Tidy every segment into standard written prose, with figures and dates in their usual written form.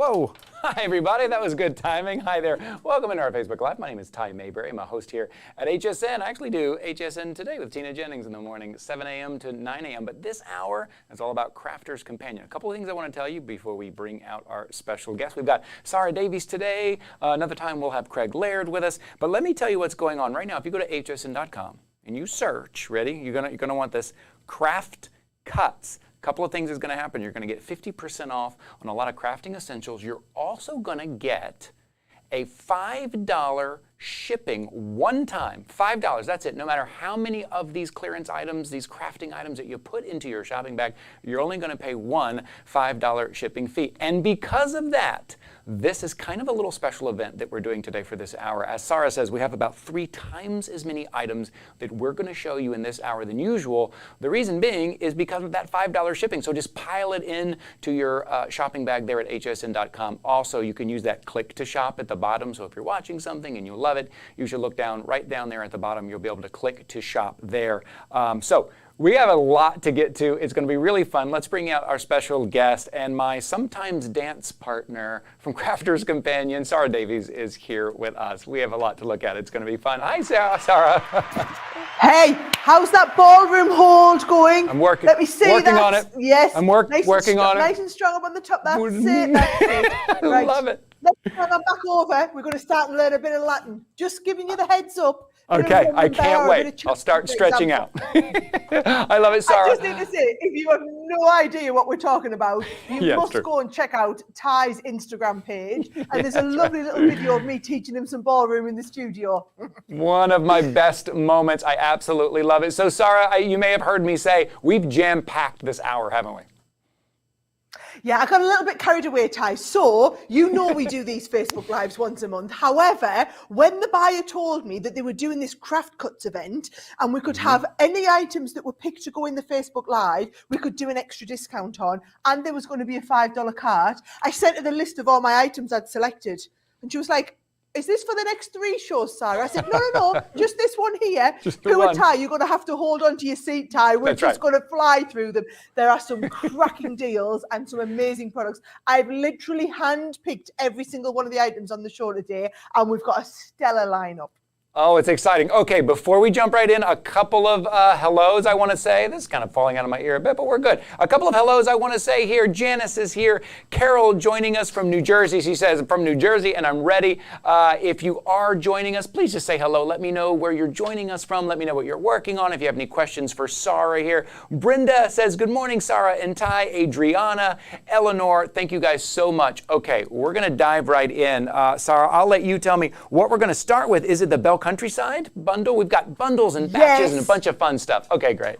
Whoa. Hi, everybody. That was good timing. Hi there. Welcome into our Facebook Live. My name is Ty Mayberry. I'm a host here at HSN. I actually do HSN Today with Tina Jennings in the morning, 7 a.m. to 9 a.m. But this hour is all about Crafter's Companion. A couple of things I want to tell you before we bring out our special guest. We've got Sarah Davies today. Another time we'll have Craig Laird with us. But let me tell you what's going on right now. If you go to hsn.com and you search, ready? You're gonna want this, craft cuts. Couple of things is going to happen. You're going to get 50% off on a lot of crafting essentials. You're also going to get a $5 shipping one time. $5, that's it. No matter how many of these clearance items, these crafting items that you put into your shopping bag, you're only going to pay one $5 shipping fee. And because of that, this is kind of a little special event that we're doing today for this hour. As Sarah says, we have about 3 times as many items that we're going to show you in this hour than usual. The reason being is because of that $5 shipping. So just pile it in to your shopping bag there at hsn.com. Also, you can use that click to shop at the bottom. So if you're watching something and you love it, you should look right down there at the bottom. You'll be able to click to shop there. So we have a lot to get to. It's going to be really fun. Let's bring out our special guest and my sometimes dance partner from Crafter's Companion. Sarah Davies is here with us. We have a lot to look at. It's going to be fun. Hi, Sarah. Hey, how's that ballroom hold going? I'm working. Let me see working that. on it. Yes. I'm working on it. Nice and strong up on the top. That's it. That's it. Right. Love it. Let's come back over. We're going to start and learn a bit of Latin. Just giving you the heads up. Okay, I can't wait. I'll start stretching out. I love it, Sarah. I just need to say, if you have no idea what we're talking about, you must go and check out Ty's Instagram page. And there's a lovely little video of me teaching him some ballroom in the studio. One of my best moments. I absolutely love it. So, Sarah, you may have heard me say, we've jam-packed this hour, haven't we? Yeah, I got a little bit carried away, Ty. So, you know we do these Facebook Lives once a month. However, when the buyer told me that they were doing this craft cuts event and we could have any items that were picked to go in the Facebook Live, we could do an extra discount on, and there was going to be a $5 card, I sent her the list of all my items I'd selected. And she was like, is this for the next 3 shows, Sarah? I said, no, just this one here. Poor Ty, you're going to have to hold on to your seat, Ty. We're just going to fly through them. There are some cracking deals and some amazing products. I've literally handpicked every single one of the items on the show today, and we've got a stellar lineup. Oh, it's exciting. Okay, before we jump right in, a couple of hellos I want to say. This is kind of falling out of my ear a bit, but we're good. A couple of hellos I want to say here. Janice is here. Carol joining us from New Jersey. She says, from New Jersey, and I'm ready. If you are joining us, please just say hello. Let me know where you're joining us from. Let me know what you're working on. If you have any questions for Sarah here. Brenda says, good morning, Sarah and Ty. Adriana, Eleanor, thank you guys so much. Okay, we're going to dive right in. Sarah, I'll let you tell me what we're going to start with. Is it the Bell Countryside bundle? We've got bundles and batches and a bunch of fun stuff. Okay, great.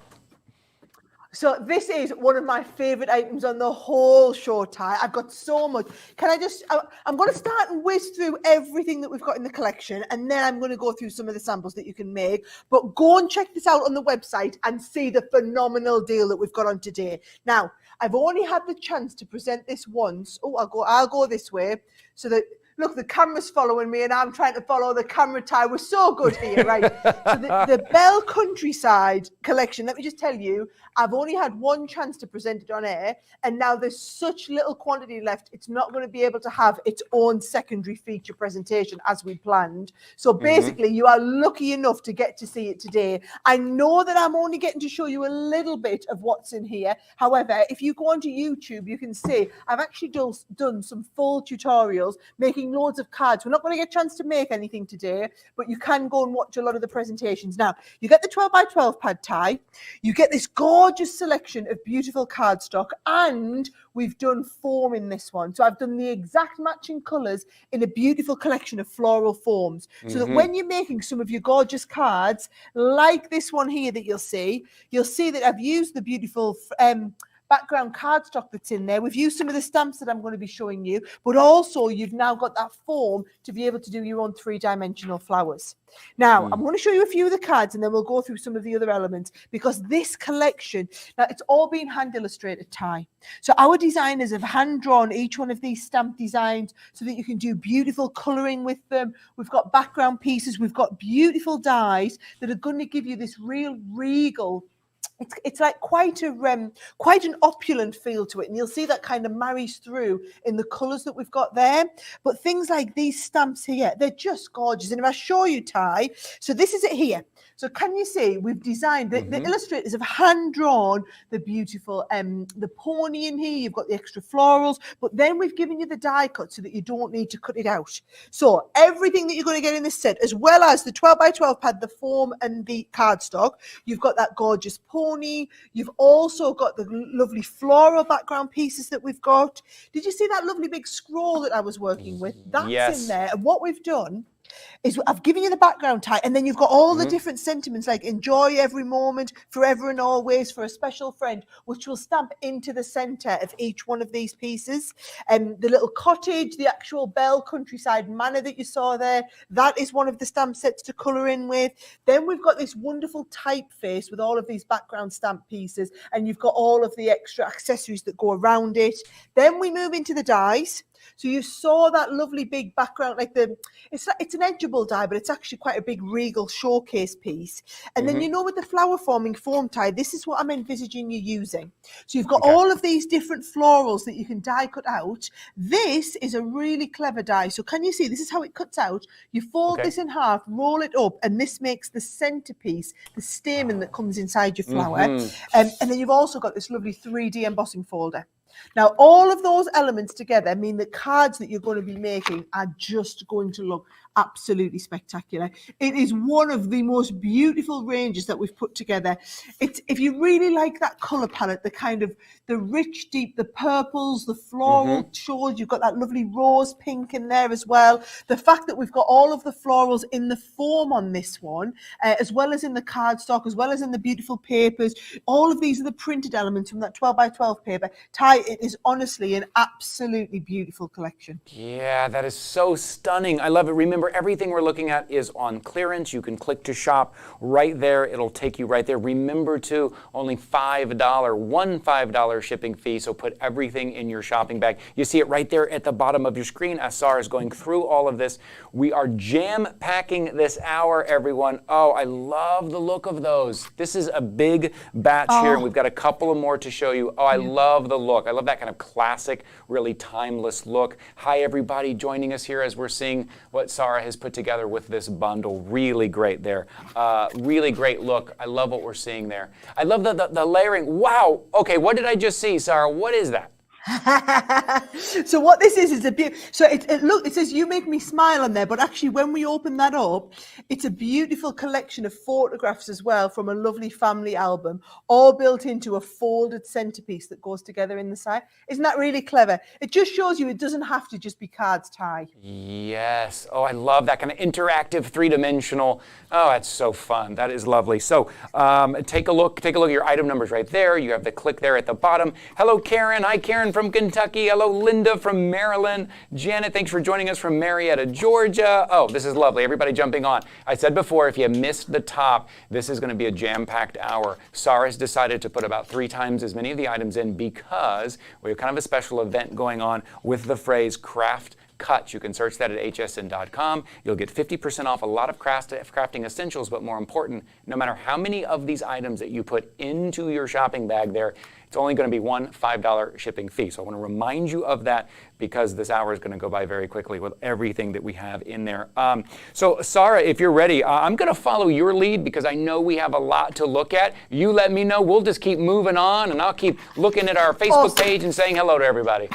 So this is one of my favorite items on the whole show, Ty. I've got so much. I'm going to start and whiz through everything that we've got in the collection, and then I'm going to go through some of the samples that you can make. But go and check this out on the website and see the phenomenal deal that we've got on today. Now, I've only had the chance to present this once. Oh, I'll go this way so that... Look, the camera's following me and I'm trying to follow the camera, Ty. We're so good here, right? So the Bell Countryside collection, let me just tell you, I've only had one chance to present it on air, and now there's such little quantity left, it's not going to be able to have its own secondary feature presentation as we planned. So basically, you are lucky enough to get to see it today. I know that I'm only getting to show you a little bit of what's in here. However, if you go onto YouTube, you can see I've actually done some full tutorials making loads of cards. We're not going to get a chance to make anything today, but you can go and watch a lot of the presentations. Now, you get the 12x12 pad, Ty. You get this gorgeous selection of beautiful cardstock, and we've done foam in this one. So I've done the exact matching colours in a beautiful collection of floral foams, so that when you're making some of your gorgeous cards, like this one here that you'll see that I've used the beautiful background cardstock that's in there. We've used some of the stamps that I'm going to be showing you, but also you've now got that foam to be able to do your own 3-dimensional flowers. Now, I'm going to show you a few of the cards and then we'll go through some of the other elements, because this collection, now it's all been hand illustrated, Ty. So our designers have hand drawn each one of these stamp designs so that you can do beautiful colouring with them. We've got background pieces, we've got beautiful dies that are going to give you this real regal it's like quite an opulent feel to it, and you'll see that kind of marries through in the colours that we've got there. But things like these stamps here, they're just gorgeous. And if I show you, Ty, so this is it here. So can you see we've designed the illustrators have hand drawn the beautiful the pony in here. You've got the extra florals, but then we've given you the die cut so that you don't need to cut it out. So everything that you're going to get in this set, as well as the 12 by 12 pad, the foam and the cardstock, you've got that gorgeous pony. You've also got the lovely floral background pieces that we've got. Did you see that lovely big scroll that I was working with? That's in there. And what we've done is I've given you the background type, and then you've got all the different sentiments like enjoy every moment, forever and always, for a special friend, which will stamp into the center of each one of these pieces. And the little cottage, the actual bell countryside manor that you saw there, that is one of the stamp sets to color in with. Then we've got this wonderful typeface with all of these background stamp pieces, and you've got all of the extra accessories that go around it. Then we move into the dies. So you saw that lovely big background, like it's an edgeable die, but it's actually quite a big regal showcase piece. And then, you know, with the flower forming foam tie, this is what I'm envisaging you using. So you've got all of these different florals that you can die cut out. This is a really clever die. So can you see, this is how it cuts out. You fold this in half, roll it up, and this makes the centerpiece, the stamen that comes inside your flower. And then you've also got this lovely 3D embossing folder. Now, all of those elements together mean the cards that you're going to be making are just going to look absolutely spectacular. It is one of the most beautiful ranges that we've put together. It's, if you really like that color palette, the kind of the rich, deep, the purples, the floral shades, you've got that lovely rose pink in there as well. The fact that we've got all of the florals in the foam on this one, as well as in the cardstock, as well as in the beautiful papers. All of these are the printed elements from that 12 by 12 paper. Ty, it is honestly an absolutely beautiful collection. Yeah, that is so stunning. I love it. Remember, everything we're looking at is on clearance. You can click to shop right there. It'll take you right there. Remember to only $5 shipping fee, so put everything in your shopping bag. You see it right there at the bottom of your screen as Sarah is going through all of this. We are jam-packing this hour, everyone. Oh, I love the look of those. This is a big batch here, and we've got a couple of more to show you. Oh, I love the look. I love that kind of classic, really timeless look. Hi, everybody joining us here as we're seeing what Sarah has put together with this bundle. Really great there. Really great look. I love what we're seeing there. I love the layering. Wow. Okay, what did I just see, Sarah? What is that? So what this is a so it says you make me smile on there, but actually when we open that up, it's a beautiful collection of photographs as well from a lovely family album, all built into a folded centerpiece that goes together in the side. Isn't that really clever? It just shows you it doesn't have to just be cards, Ty. Yes. Oh, I love that kind of interactive, three-dimensional. Oh, that's so fun. That is lovely. So take a look at your item numbers right there. You have the click there at the bottom. Hello, Karen. Hi, Karen from Kentucky. Hello, Linda from Maryland. Janet, thanks for joining us from Marietta, Georgia. Oh, this is lovely. Everybody jumping on. I said before, if you missed the top, this is going to be a jam-packed hour. Sarah's decided to put about 3 times as many of the items in because we have kind of a special event going on with the phrase craft cut. You can search that at hsn.com. You'll get 50% off a lot of crafting essentials, but more important, no matter how many of these items that you put into your shopping bag there, it's only going to be one $5 shipping fee. So I want to remind you of that because this hour is going to go by very quickly with everything that we have in there. So Sarah, if you're ready, I'm going to follow your lead because I know we have a lot to look at. You let me know. We'll just keep moving on, and I'll keep looking at our Facebook page and saying hello to everybody.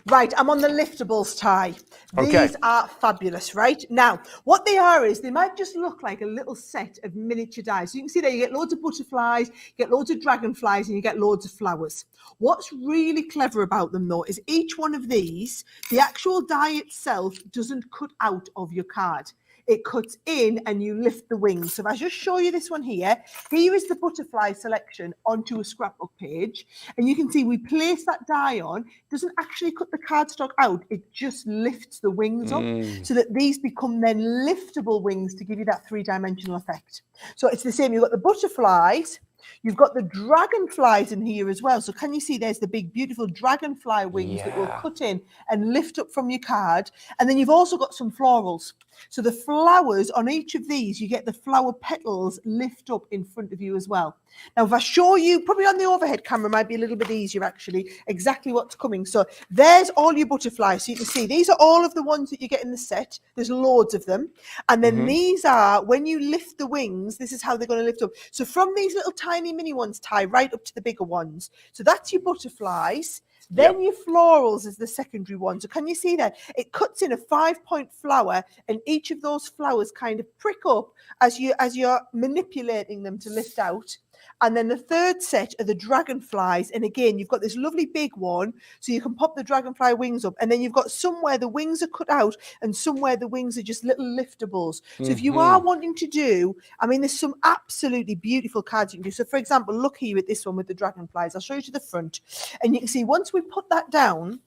Right, I'm on the Liftables, Ty. These are fabulous, right? Now, what they are is they might just look like a little set of miniature dies. So you can see there, you get loads of butterflies, you get loads of dragonflies, and you get loads of flowers. What's really clever about them, though, is each one of these, the actual die itself doesn't cut out of your card. It cuts in and you lift the wings. So if I just show you this one here, here is the butterfly selection onto a scrapbook page. And you can see we place that die on. It doesn't actually cut the cardstock out. It just lifts the wings up so that these become then liftable wings to give you that 3-dimensional effect. So it's the same. You've got the butterflies. You've got the dragonflies in here as well. So can you see there's the big, beautiful dragonfly wings that will cut in and lift up from your card. And then you've also got some florals. So the flowers on each of these, you get the flower petals lift up in front of you as well. Now, if I show you, probably on the overhead camera might be a little bit easier actually, exactly what's coming. So there's all your butterflies. So you can see these are all of the ones that you get in the set. There's loads of them. And then these are, when you lift the wings, this is how they're going to lift up. So from these little tiny mini ones tie right up to the bigger ones. So that's your butterflies. Then your florals is the secondary one. So can you see that? It cuts in a 5-point flower, and each of those flowers kind of prick up as you're manipulating them to lift out. And then the third set are the dragonflies. And again, you've got this lovely big one, so you can pop the dragonfly wings up. And then you've got somewhere the wings are cut out and somewhere the wings are just little liftables. So if you are wanting to do, I mean, there's some absolutely beautiful cards you can do. So for example, look here at this one with the dragonflies. I'll show you to the front. And you can see once we put that down,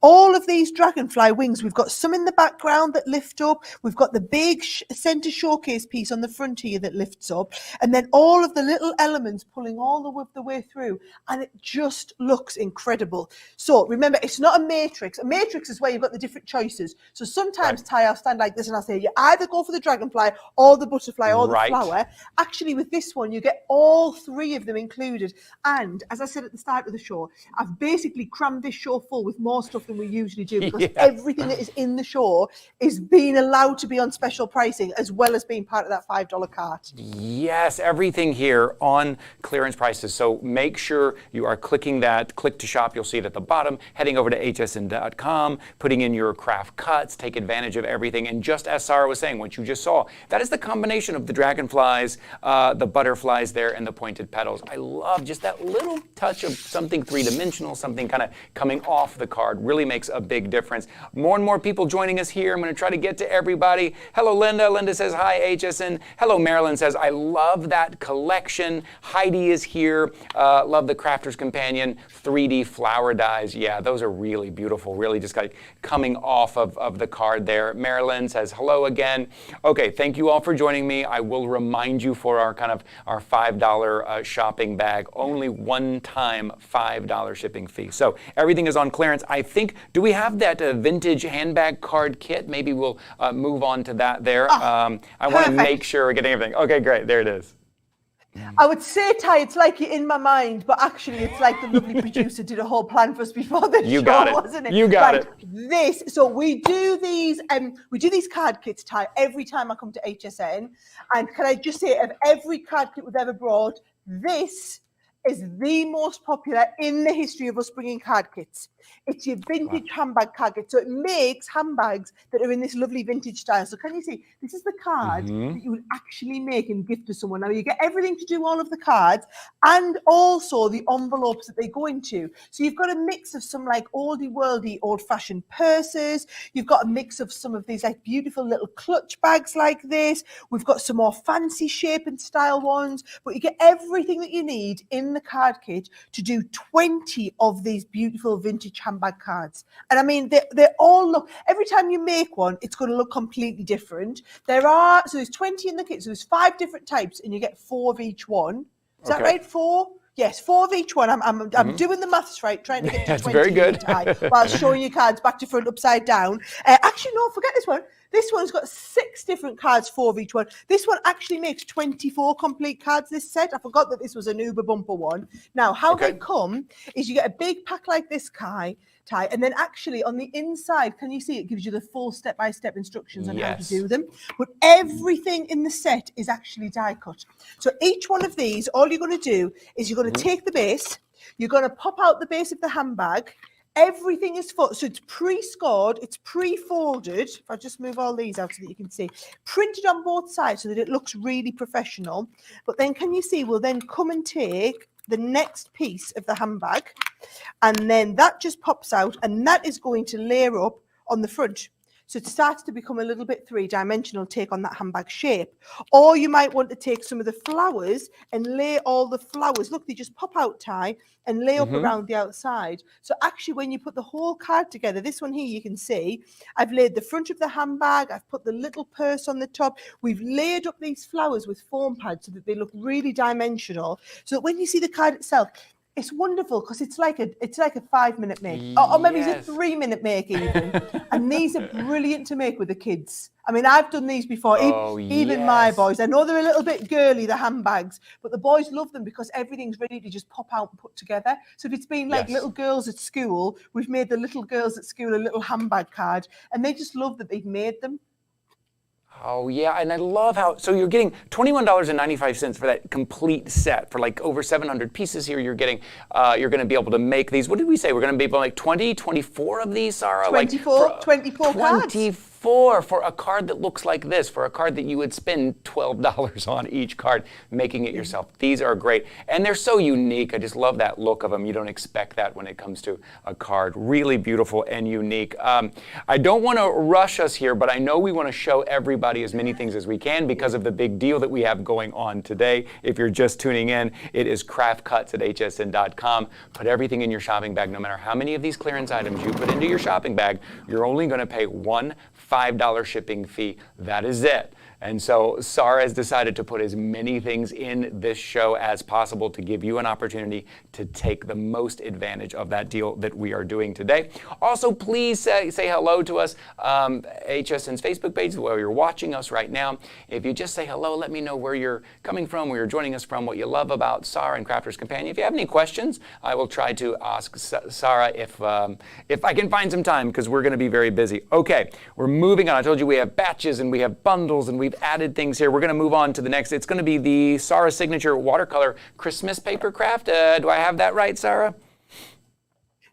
all of these dragonfly wings, we've got some in the background that lift up. We've got the big center showcase piece on the front here that lifts up. And then all of the little elements pulling all the way through. And it just looks incredible. So remember, it's not a matrix. A matrix is where you've got the different choices. So sometimes, Ty, I'll stand like this and I'll say, you either go for the dragonfly or the butterfly or the flower. Actually, with this one, you get all three of them included. And as I said at the start of the show, I've basically crammed this show full with more stuff than we usually do, because everything that is in the show is being allowed to be on special pricing as well as being part of that $5 cart. Yes, everything here on clearance prices. So make sure you are clicking that click to shop. You'll see it at the bottom, heading over to hsn.com, putting in your craft cuts, take advantage of everything. And just as Sarah was saying, what you just saw, that is the combination of the dragonflies, the butterflies there, and the pointed petals. I love just that little touch of something three-dimensional, something kind of coming off the card. Really makes a big difference. More and more people joining us here. I'm going to try to get to everybody. Hello, Linda. Linda says, hi, HSN. Hello, Marilyn says, I love that collection. Heidi is here. Love the Crafter's Companion 3D flower dies. Yeah, those are really beautiful. Really just like coming off of the card there. Marilyn says, hello again. Okay, thank you all for joining me. I will remind you for our $5 shopping bag, only one-time $5 shipping fee. So everything is on clearance. I think, do we have that vintage handbag card kit? Maybe we'll move on to that there. I want to make sure we're getting everything. Okay, great. There it is. I would say, Ty, it's like you're in my mind, but actually it's like the lovely producer did a whole plan for us before the show, wasn't it? You got it. So we do these card kits, Ty, every time I come to HSN. And can I just say, of every card kit we've ever brought, this is the most popular in the history of us bringing card kits. It's your vintage handbag card kit. So it makes handbags that are in this lovely vintage style. So can you see, this is the card that you would actually make and gift to someone. Now you get everything to do all of the cards and also the envelopes that they go into. So you've got a mix of some like oldie worldy old fashioned purses. You've got a mix of some of these like beautiful little clutch bags like this. We've got some more fancy shape and style ones, but you get everything that you need in the card kit to do 20 of these beautiful vintage handbag cards. And I mean, they all look, every time you make one, it's going to look completely different. So there's 20 in the kit, so there's 5 different types and you get 4 of each one. Is that right? 4? Yes, 4 of each one. I'm doing the maths right, trying to get to 20 very good. while showing you cards back to front, upside down. Actually, no, forget this one. This one's got 6 different cards, 4 of each one. This one actually makes 24 complete cards, this set. I forgot that this was an Uber bumper one. Now, how they come is you get a big pack like this, Ty, and then actually on the inside, can you see it gives you the full step-by-step instructions on how to do them? But everything in the set is actually die cut. So each one of these, all you're going to do is you're going to take the base, you're going to pop out the base of the handbag. Everything is so it's pre-scored, it's pre-folded. If I just move all these out so that you can see, printed on both sides so that it looks really professional. But then can you see, we'll then come and take the next piece of the handbag, and then that just pops out, and that is going to layer up on the front. So it starts to become a little bit 3-dimensional, take on that handbag shape. Or you might want to take some of the flowers and lay all the flowers. Look, they just pop out, Ty, and lay up around the outside. So actually, when you put the whole card together, this one here, you can see, I've laid the front of the handbag, I've put the little purse on the top. We've layered up these flowers with foam pads so that they look really dimensional. So that when you see the card itself, It's wonderful because it's like a 5-minute make, or maybe it's a 3-minute make even. And these are brilliant to make with the kids. I mean, I've done these before. Even my boys. I know they're a little bit girly, the handbags, but the boys love them because everything's ready to just pop out and put together. So if it's been like little girls at school, we've made the little girls at school a little handbag card, and they just love that they've made them. Oh, yeah, and I love how, so you're getting $21.95 for that complete set for like over 700 pieces here. You're getting, you're going to be able to make these. What did we say? We're going to be able to make 24 of these, Sarah? 24 cards. 24 for a card that looks like this, for a card that you would spend $12 on each card, making it yourself. These are great, and they're so unique. I just love that look of them. You don't expect that when it comes to a card. Really beautiful and unique. I don't want to rush us here, but I know we want to show everybody as many things as we can because of the big deal that we have going on today. If you're just tuning in, it is craft cuts at hsn.com. Put everything in your shopping bag. No matter how many of these clearance items you put into your shopping bag, you're only going to pay one $5 shipping fee. That is it. And so Sarah has decided to put as many things in this show as possible to give you an opportunity to take the most advantage of that deal that we are doing today. Also, please say hello to us, HSN's Facebook page, where you're watching us right now. If you just say hello, let me know where you're coming from, where you're joining us from, what you love about Sarah and Crafter's Companion. If you have any questions, I will try to ask Sarah if I can find some time, because we're going to be very busy. Okay, we're moving on. I told you we have batches and we have bundles and we've added things here. We're going to move on to the next. It's going to be the Sarah Signature Watercolor Christmas Paper Craft. Do I have that right, Sarah?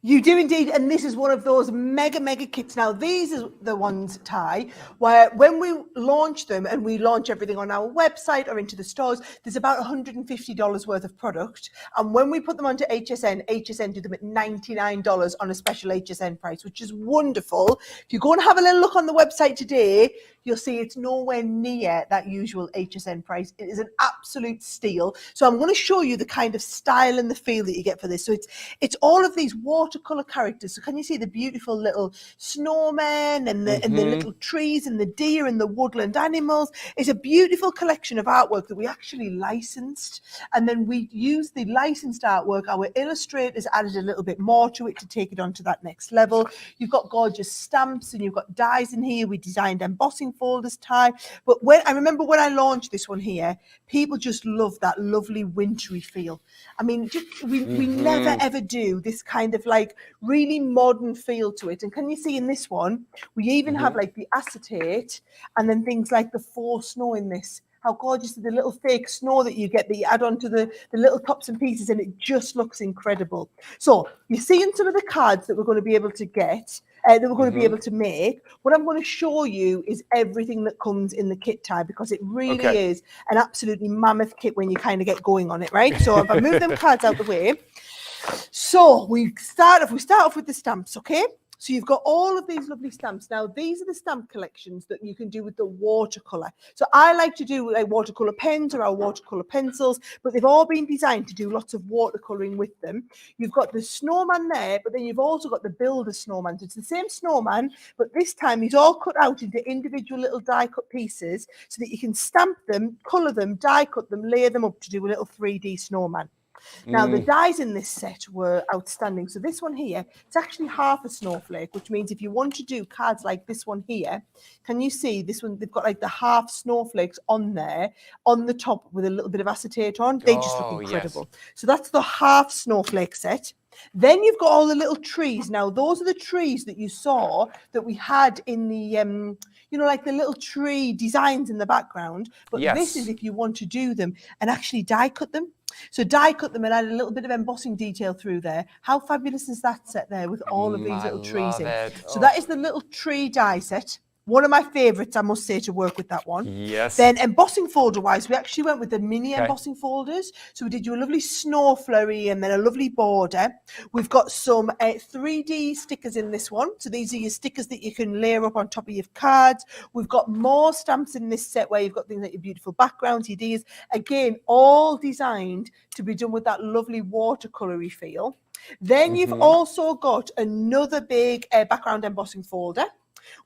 You do indeed, and this is one of those mega kits. Now, these are the ones, Ty, where when we launch them and we launch everything on our website or into the stores, there's about $150 worth of product. And when we put them onto HSN do them at $99 on a special HSN price, which is wonderful. If you go and have a little look on the website today, you'll see it's nowhere near that usual HSN price. It is an absolute steal. So I'm going to show you the kind of style and the feel that you get for this. So it's all of these watercolor characters. So can you see the beautiful little snowmen and the little trees and the deer and the woodland animals? It's a beautiful collection of artwork that we actually licensed. And then we used the licensed artwork. Our illustrators added a little bit more to it to take it on to that next level. You've got gorgeous stamps and you've got dies in here. We designed embossing folders, Ty. But I remember when I launched this one here, people just love that lovely wintry feel. I mean, we never ever do this kind of like really modern feel to it. And can you see in this one, we even have like the acetate and then things like the faux snow in this. How gorgeous is the little fake snow that you get that you add onto the little tops and pieces, and it just looks incredible. So you see in some of the cards that we're going to be able to get, that we're going to be able to make, what I'm going to show you is everything that comes in the kit, Ty, because it really is an absolutely mammoth kit when you kind of get going on it, right? So if I move them cards out the way. So we start off with the stamps, okay? So you've got all of these lovely stamps. Now, these are the stamp collections that you can do with the watercolor. So I like to do like watercolor pens or our watercolor pencils, but they've all been designed to do lots of watercoloring with them. You've got the snowman there, but then you've also got the builder snowman. So it's the same snowman, but this time he's all cut out into individual little die cut pieces so that you can stamp them, color them, die cut them, layer them up to do a little 3D snowman. Now, the dies in this set were outstanding. So this one here, it's actually half a snowflake, which means if you want to do cards like this one here, can you see this one? They've got like the half snowflakes on there, on the top with a little bit of acetate on. They just look incredible. Yes. So that's the half snowflake set. Then you've got all the little trees. Now, those are the trees that you saw that we had in the, you know, like the little tree designs in the background. But this is if you want to do them and actually die cut them. So die cut them and add a little bit of embossing detail through there. How fabulous is that set there with all of these little trees in? So that is the little tree die set. One of my favorites, I must say, to work with that one. Yes. Then embossing folder-wise, we actually went with the mini embossing folders. So we did you a lovely snow flurry and then a lovely border. We've got some 3D stickers in this one. So these are your stickers that you can layer up on top of your cards. We've got more stamps in this set where you've got things like your beautiful backgrounds, your Ds. Again, all designed to be done with that lovely watercolory feel. Then you've also got another big background embossing folder.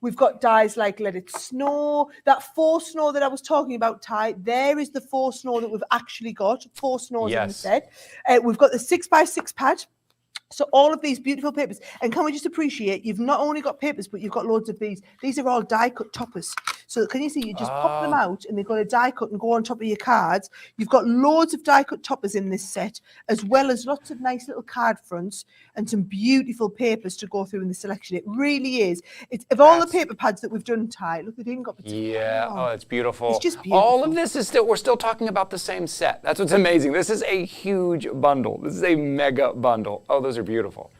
We've got dies like Let It Snow. That 4 snow that I was talking about, Ty, there is the 4 snow that we've actually got. 4 snows in the set. We've got the 6x6 pad. So all of these beautiful papers, and can we just appreciate, you've not only got papers, but you've got loads of these. These are all die cut toppers. So can you see, you just pop them out and they've got a die cut and go on top of your cards. You've got loads of die cut toppers in this set, as well as lots of nice little card fronts and some beautiful papers to go through in the selection. It really is. It's of all the paper pads that we've done, Ty, look, they've even got it's beautiful. It's just beautiful. All of this is we're still talking about the same set. That's what's amazing. This is a huge bundle. This is a mega bundle. Oh, those are beautiful.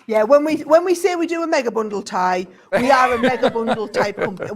Yeah, when we say we do a mega bundle, Ty, we are a mega bundle type company.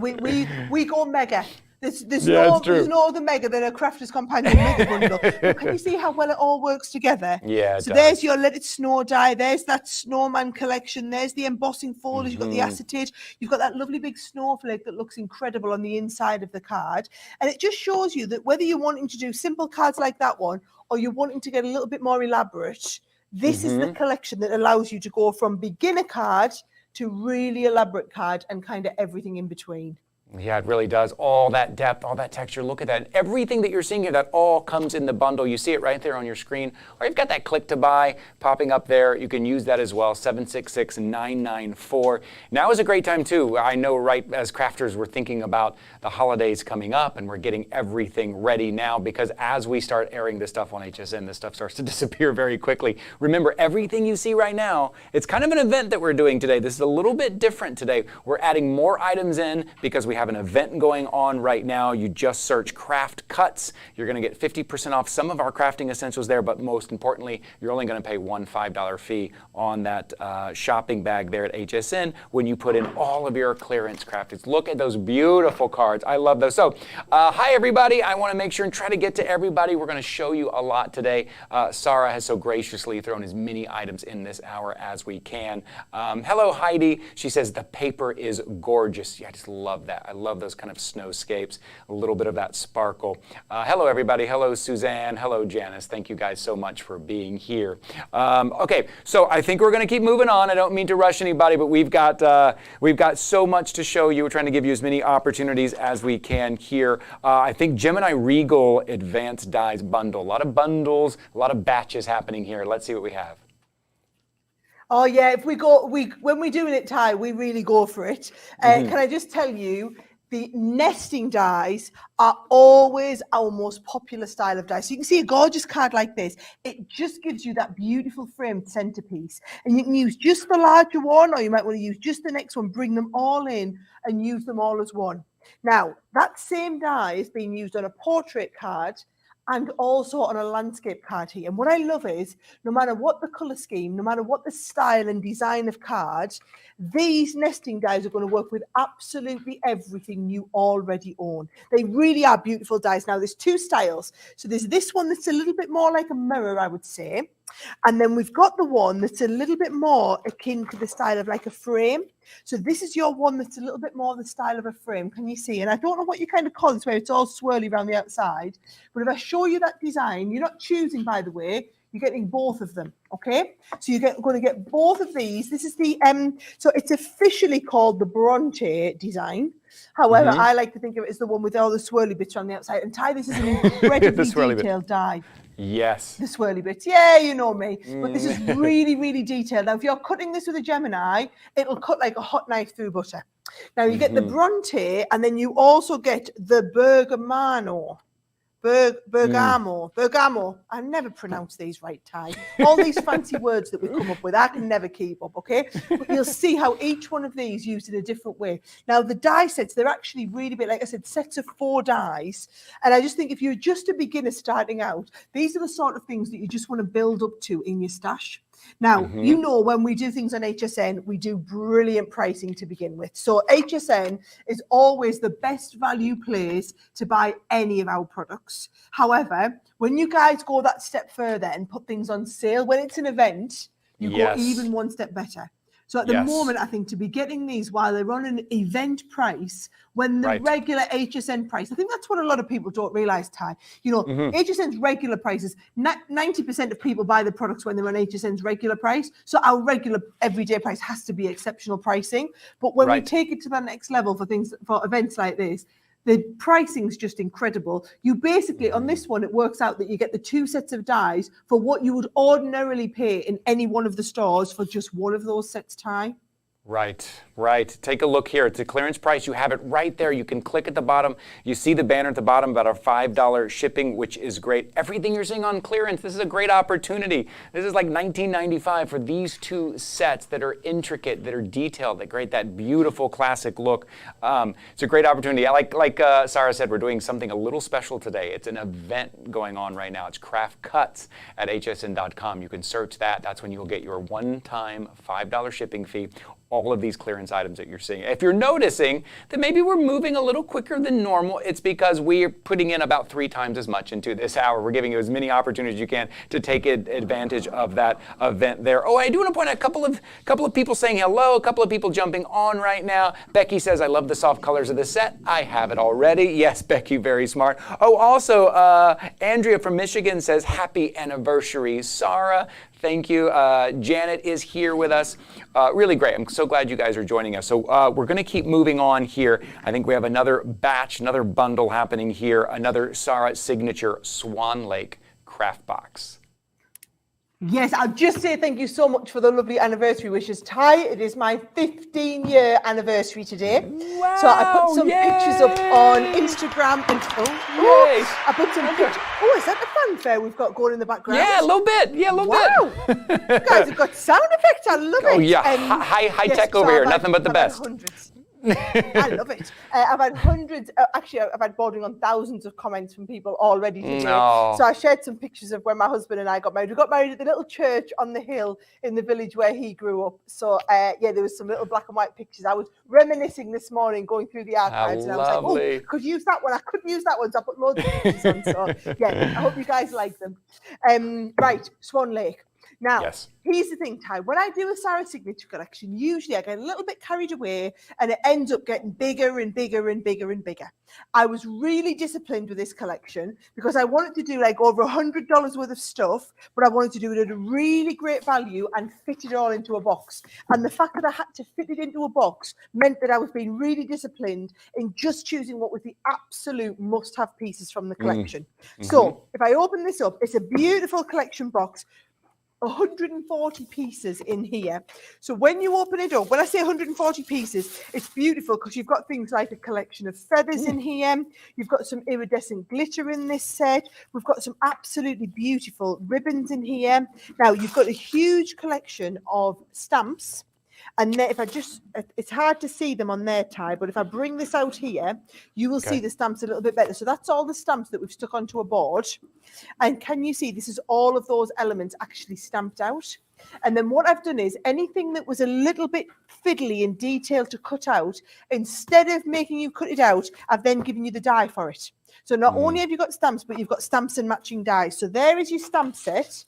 We go mega. There's no other mega than a Crafter's Companion mega bundle. But can you see how well it all works together? Yeah. So there's your Let It Snow die. There's that snowman collection. There's the embossing folders. You've got the acetate. You've got that lovely big snowflake that looks incredible on the inside of the card. And it just shows you that whether you're wanting to do simple cards like that one, or you're wanting to get a little bit more elaborate, this is the collection that allows you to go from beginner card to really elaborate card and kind of everything in between. Yeah, it really does. All that depth, all that texture. Look at that. Everything that you're seeing here, that all comes in the bundle. You see it right there on your screen. Or you've got that click to buy popping up there. You can use that as well, 766-994. Now is a great time, too. I know right as crafters, we're thinking about the holidays coming up, and we're getting everything ready now, because as we start airing this stuff on HSN, this stuff starts to disappear very quickly. Remember, everything you see right now, it's kind of an event that we're doing today. This is a little bit different today. We're adding more items in because we have an event going on right now. You just search Craft Cuts. You're going to get 50% off some of our crafting essentials there, but most importantly, you're only going to pay one $5 fee on that shopping bag there at HSN when you put in all of your clearance craftings. Look at those beautiful cards. I love those. So, hi everybody. I want to make sure and try to get to everybody. We're going to show you a lot today. Sarah has so graciously thrown as many items in this hour as we can. Hello, Heidi. She says the paper is gorgeous. Yeah, I just love that. I love those kind of snowscapes, a little bit of that sparkle. Hello, everybody. Hello, Suzanne. Hello, Janice. Thank you guys so much for being here. Okay, so I think we're going to keep moving on. I don't mean to rush anybody, but we've got so much to show you. We're trying to give you as many opportunities as we can here. I think Gemini Regal Advanced Dies Bundle. A lot of bundles, a lot of batches happening here. Let's see what we have. Oh yeah, if we go, when we're doing it, Ty, we really go for it. Can I just tell you, the nesting dies are always our most popular style of die. So you can see a gorgeous card like this. It just gives you that beautiful framed centerpiece. And you can use just the larger one, or you might want to use just the next one, bring them all in and use them all as one. Now, that same die is being used on a portrait card and also on a landscape card here. And what I love is, no matter what the color scheme, no matter what the style and design of cards, these nesting dies are going to work with absolutely everything you already own. They really are beautiful dies. Now, there's 2 styles. So there's this one that's a little bit more like a mirror, I would say. And then we've got the one that's a little bit more akin to the style of like a frame. So this is your one that's a little bit more the style of a frame. Can you see? And I don't know what you kind of call this, where it's all swirly around the outside. But if I show you that design, you're not choosing, by the way, you're getting both of them, okay? So you're going to get both of these. This is the, so it's officially called the Bronte design. However, I like to think of it as the one with all the swirly bits on the outside. And Ty, this is an incredibly detailed die. Yes. The swirly bits. Yeah, you know me. But this is really, really detailed. Now, if you're cutting this with a Gemini, it'll cut like a hot knife through butter. Now, you get the Bronte, and then you also get the Bergamo. Bergamo. I never pronounce these right, Ty. All these fancy words that we come up with, I can never keep up, okay? But you'll see how each one of these used in a different way. Now, the die sets, they're actually really big. Like I said, sets of 4 dies. And I just think if you're just a beginner starting out, these are the sort of things that you just want to build up to in your stash. Now, you know, when we do things on HSN, we do brilliant pricing to begin with. So HSN is always the best value place to buy any of our products. However, when you guys go that step further and put things on sale, when it's an event, you go even one step better. So at the moment, I think to be getting these while they're on an event price, when the regular HSN price, I think that's what a lot of people don't realize, Ty. You know, HSN's regular prices, 90% of people buy the products when they're on HSN's regular price. So our regular everyday price has to be exceptional pricing. But when we take it to the next level for things, for events like this, the pricing's just incredible. You basically, on this one, it works out that you get the 2 sets of dies for what you would ordinarily pay in any one of the stores for just one of those sets, Ty. Right. Take a look here. It's a clearance price. You have it right there. You can click at the bottom. You see the banner at the bottom about our $5 shipping, which is great. Everything you're seeing on clearance, this is a great opportunity. This is like $19.95 for these 2 sets that are intricate, that are detailed, that create that beautiful classic look. It's a great opportunity. Like Sarah said, we're doing something a little special today. It's an event going on right now. It's Craft Cuts at hsn.com. You can search that. That's when you'll get your one-time $5 shipping fee. All of these clearance items that you're seeing. If you're noticing that maybe we're moving a little quicker than normal, it's because we're putting in about 3 times as much into this hour. We're giving you as many opportunities as you can to take advantage of that event there. Oh, I do want to point out a couple of people saying hello, a couple of people jumping on right now. Becky says, I love the soft colors of the set. I have it already. Yes, Becky, very smart. Oh, also, Andrea from Michigan says, happy anniversary, Sarah. Thank you. Janet is here with us. Really great. I'm so glad you guys are joining us. So we're going to keep moving on here. I think we have another batch, another bundle happening here, another Sarah signature Swan Lake craft box. Yes, I'll just say thank you so much for the lovely anniversary wishes, Ty. It is my 15-year anniversary today. Wow, so I put some pictures up on Instagram and I put some pictures. Oh, is that the fanfare we've got going in the background? Yeah, a little bit. Yeah, a little bit. You guys have got sound effects. I love it. Oh yeah, high tech over here. Nothing but the best. Hundreds. I love it. I've had hundreds, actually I've had bordering on thousands of comments from people already today. So I shared some pictures of when my husband and I got married. We got married at the little church on the hill in the village where he grew up. So yeah, there was some little black and white pictures. I was reminiscing this morning, going through the archives, and I was like, oh, could use that one. I couldn't use that one, so I put loads of pictures on. So yeah, I hope you guys like them. Right, Swan Lake. Now, here's the thing, Ty. When I do a Sarah signature collection, usually I get a little bit carried away and it ends up getting bigger and bigger and bigger and bigger. I was really disciplined with this collection because I wanted to do like over $100 worth of stuff, but I wanted to do it at a really great value and fit it all into a box. And the fact that I had to fit it into a box meant that I was being really disciplined in just choosing what was the absolute must-have pieces from the collection. So if I open this up, it's a beautiful collection box. 140 pieces in here. So when you open it up, when I say 140 pieces, it's beautiful because you've got things like a collection of feathers in here. You've got some iridescent glitter in this set. We've got some absolutely beautiful ribbons in here. Now you've got a huge collection of stamps. And then if I just, it's hard to see them on their tie, but if I bring this out here, you will see the stamps a little bit better. So that's all the stamps that we've stuck onto a board. And can you see, this is all of those elements actually stamped out. And then what I've done is anything that was a little bit fiddly and detailed to cut out, instead of making you cut it out, I've then given you the die for it. So not only have you got stamps, but you've got stamps and matching dies. So there is your stamp set.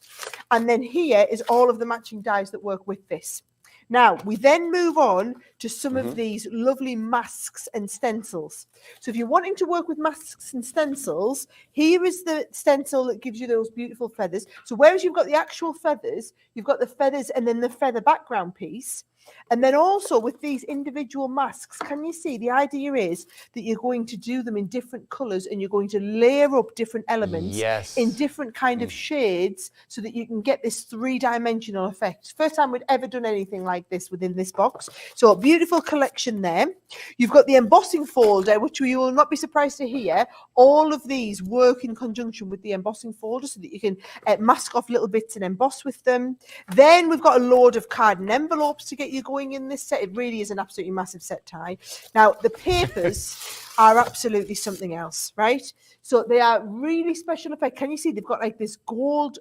And then here is all of the matching dies that work with this. Now, we then move on to some of these lovely masks and stencils. So if you're wanting to work with masks and stencils, here is the stencil that gives you those beautiful feathers. So whereas you've got the actual feathers, you've got the feathers and then the feather background piece. And then also with these individual masks, can you see the idea is that you're going to do them in different colors and you're going to layer up different elements in different kind of shades so that you can get this 3-dimensional effect. First time we'd ever done anything like this within this box. So a beautiful collection there. You've got the embossing folder, which you will not be surprised to hear. All of these work in conjunction with the embossing folder so that you can mask off little bits and emboss with them. Then we've got a load of card and envelopes to get you going in this set. It really is an absolutely massive set, Ty. Now, the papers are absolutely something else, right? So they are really special effect. Can you see they've got like this gold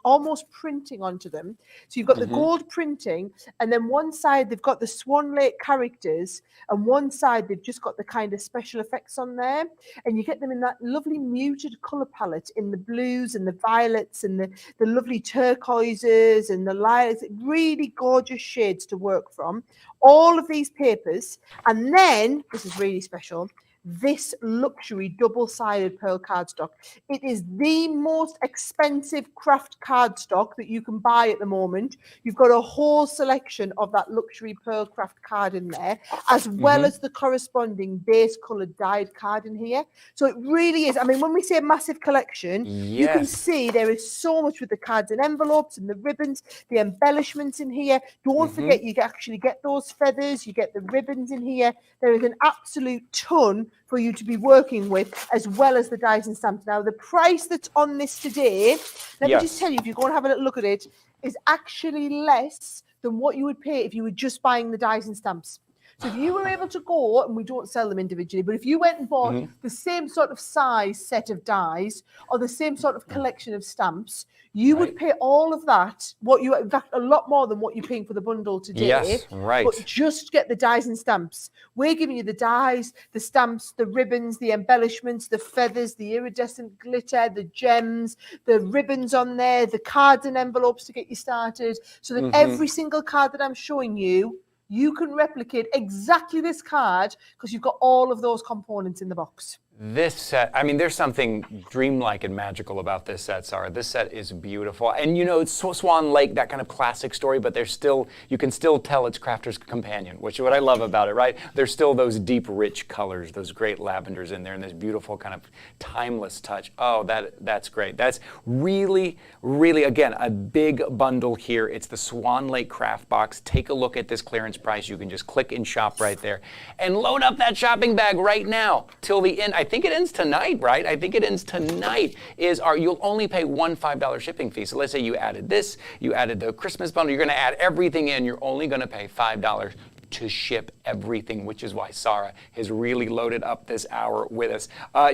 almost printing onto them? So you've got the gold printing, and then one side they've got the Swan Lake characters, and one side they've just got the kind of special effects on there. And you get them in that lovely muted colour palette in the blues and the violets and the lovely turquoises and the lilacs. Really gorgeous shades to work from. All of these papers, and then this is really special, this luxury double-sided pearl cardstock. It is the most expensive craft cardstock that you can buy at the moment. You've got a whole selection of that luxury pearl craft card in there, as well as the corresponding base coloured dyed card in here. So it really is, I mean, when we say a massive collection, you can see there is so much with the cards and envelopes and the ribbons, the embellishments in here. Don't forget, you actually get those feathers, you get the ribbons in here. There is an absolute ton for you to be working with, as well as the dies and stamps. Now, the price that's on this today, let me just tell you, if you go and have a little look at it, is actually less than what you would pay if you were just buying the dies and stamps. So if you were able to go, and we don't sell them individually, but if you went and bought the same sort of size set of dies or the same sort of collection of stamps, you would pay all of that, in fact, a lot more than what you're paying for the bundle today. Yes, right. But just get the dies and stamps. We're giving you the dies, the stamps, the ribbons, the embellishments, the feathers, the iridescent glitter, the gems, the ribbons on there, the cards and envelopes to get you started, so that every single card that I'm showing you, you can replicate exactly this card because you've got all of those components in the box. This set, I mean, there's something dreamlike and magical about this set, Sarah. This set is beautiful. And you know, it's Swan Lake, that kind of classic story, but there's still, you can still tell it's Crafter's Companion, which is what I love about it, right? There's still those deep, rich colors, those great lavenders in there, and this beautiful kind of timeless touch. Oh, that's great. That's really, really, again, a big bundle here. It's the Swan Lake Craft Box. Take a look at this clearance price. You can just click and shop right there. And load up that shopping bag right now till the end. I think it ends tonight, right? I think it ends tonight. You'll only pay one $5 shipping fee. So let's say you added this, you added the Christmas bundle, you're going to add everything in. You're only going to pay $5 to ship everything, which is why Sarah has really loaded up this hour with us.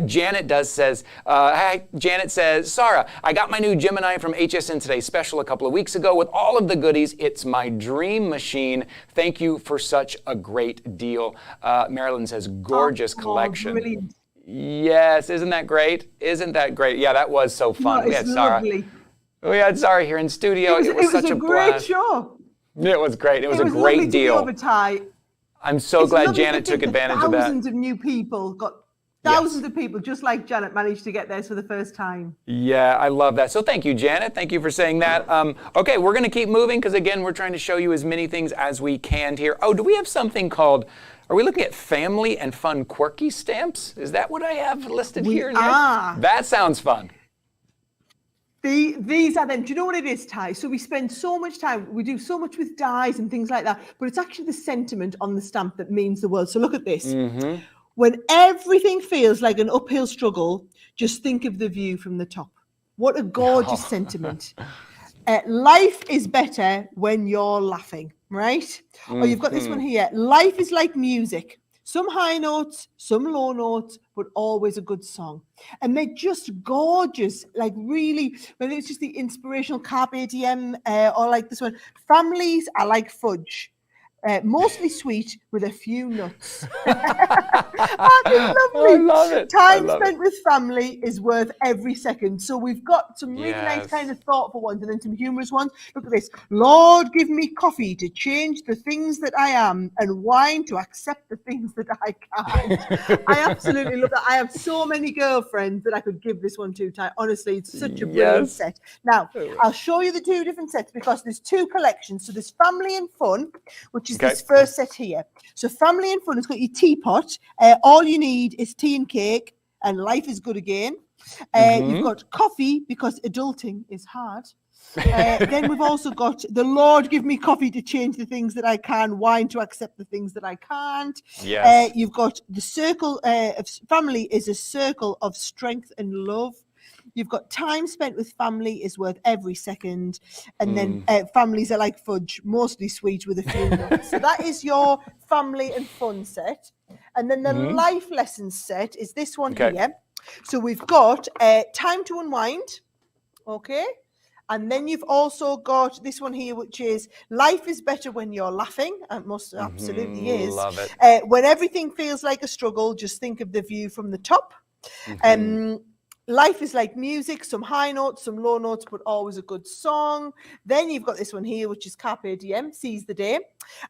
Janet says, Sarah, I got my new Gemini from HSN Today special a couple of weeks ago with all of the goodies. It's my dream machine. Thank you for such a great deal. Marilyn says, gorgeous collection. Brilliant. Yes, isn't that great? Isn't that great? Yeah, that was so fun. No, it's lovely. We had Sarah here in studio. It was such a great blast. show. It was great. It was a great deal. I'm so glad Janet took advantage of that. Thousands of new people Thousands of people, just like Janet, managed to get theirs for the first time. Yeah, I love that. So thank you, Janet. Thank you for saying that. Okay, we're going to keep moving because, again, we're trying to show you as many things as we can here. Oh, do we have something called, are we looking at family and fun quirky stamps? Is that what I have listed here? We are. That sounds fun. These are them. Do you know what it is, Ty? So we spend so much time, we do so much with dies and things like that, but it's actually the sentiment on the stamp that means the world. So look at this. Mm-hmm. When everything feels like an uphill struggle, just think of the view from the top. What a gorgeous sentiment. Life is better when you're laughing, right? Mm-hmm. Or you've got this one here. Life is like music. Some high notes, some low notes, but always a good song. And they're just gorgeous, like really, whether it's just the inspirational Carpe Diem or like this one. Families are like fudge. Mostly sweet with a few nuts. Lovely. I love it. Time spent with family is worth every second. So we've got some really nice kind of thoughtful ones and then some humorous ones. Look at this. Lord, give me coffee to change the things that I am and wine to accept the things that I can't. I absolutely love that. I have so many girlfriends that I could give this one to, Ty. Honestly, it's such a brilliant set. Now, I'll show you the two different sets because there's two collections. So there's Family and Fun, which is this first set here. So Family and Fun has got your teapot. All you need is tea and cake, and life is good again. You've got coffee because adulting is hard. Then we've also got the Lord give me coffee to change the things that I can, wine to accept the things that I can't. Yes. You've got the circle of family is a circle of strength and love. You've got time spent with family is worth every second. And then families are like fudge, mostly sweet with a few nuts. So that is your Family and Fun set. And then the life lessons set is this one Okay. here. So we've got time to unwind, okay? And then you've also got this one here, which is life is better when you're laughing. It most absolutely is. Love it. When everything feels like a struggle, just think of the view from the top. Life is like music, some high notes, some low notes, but always a good song. Then you've got this one here, which is Carpe Diem, seize the day.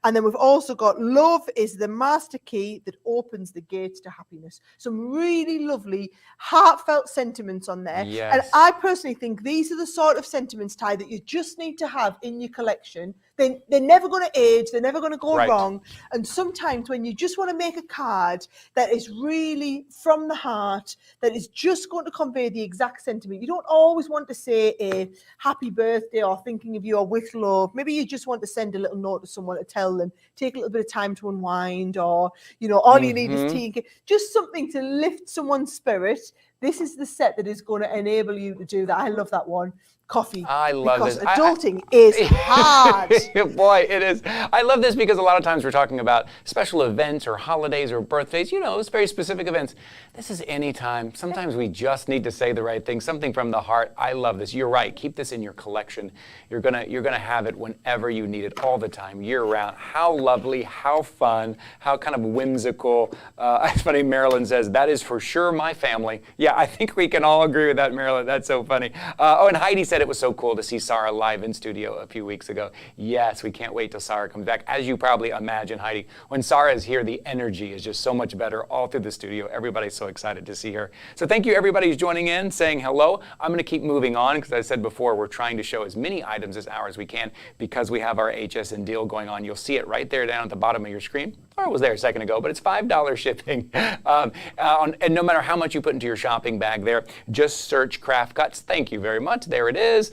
And then we've also got love is the master key that opens the gates to happiness. Some really lovely, heartfelt sentiments on there. Yes. And I personally think these are the sort of sentiments, Ty, that you just need to have in your collection. They're never going to age. They're never going to go wrong. And sometimes when you just want to make a card that is really from the heart, that is just going to convey the exact sentiment. You don't always want to say a happy birthday or thinking of you or with love. Maybe you just want to send a little note to someone to tell them, take a little bit of time to unwind, or, you know, all you need is tea and cake. Just something to lift someone's spirit. This is the set that is going to enable you to do that. I love that one. Coffee. I love because this. Adulting is hard. Boy, it is. I love this because a lot of times we're talking about special events or holidays or birthdays, you know, it's very specific events. This is any time. Sometimes we just need to say the right thing, something from the heart. I love this. You're right. Keep this in your collection. You're gonna have it whenever you need it, all the time, year round. How lovely, how fun, how kind of whimsical. It's funny, Marilyn says, that is for sure my family. Yeah, I think we can all agree with that, Marilyn. That's so funny. And Heidi said it was so cool to see Sarah live in studio a few weeks ago. Yes, we can't wait till Sarah comes back. As you probably imagine, Heidi, when Sarah is here, the energy is just so much better all through the studio. Everybody's so excited to see her. So thank you, everybody who's joining in, saying hello. I'm going to keep moving on because, as I said before, we're trying to show as many items this hour as we can because we have our HSN deal going on. You'll see it right there down at the bottom of your screen. Or it was there a second ago, but it's $5 shipping. And no matter how much you put into your shopping bag there, just search Craft Cuts. Thank you very much. There it is.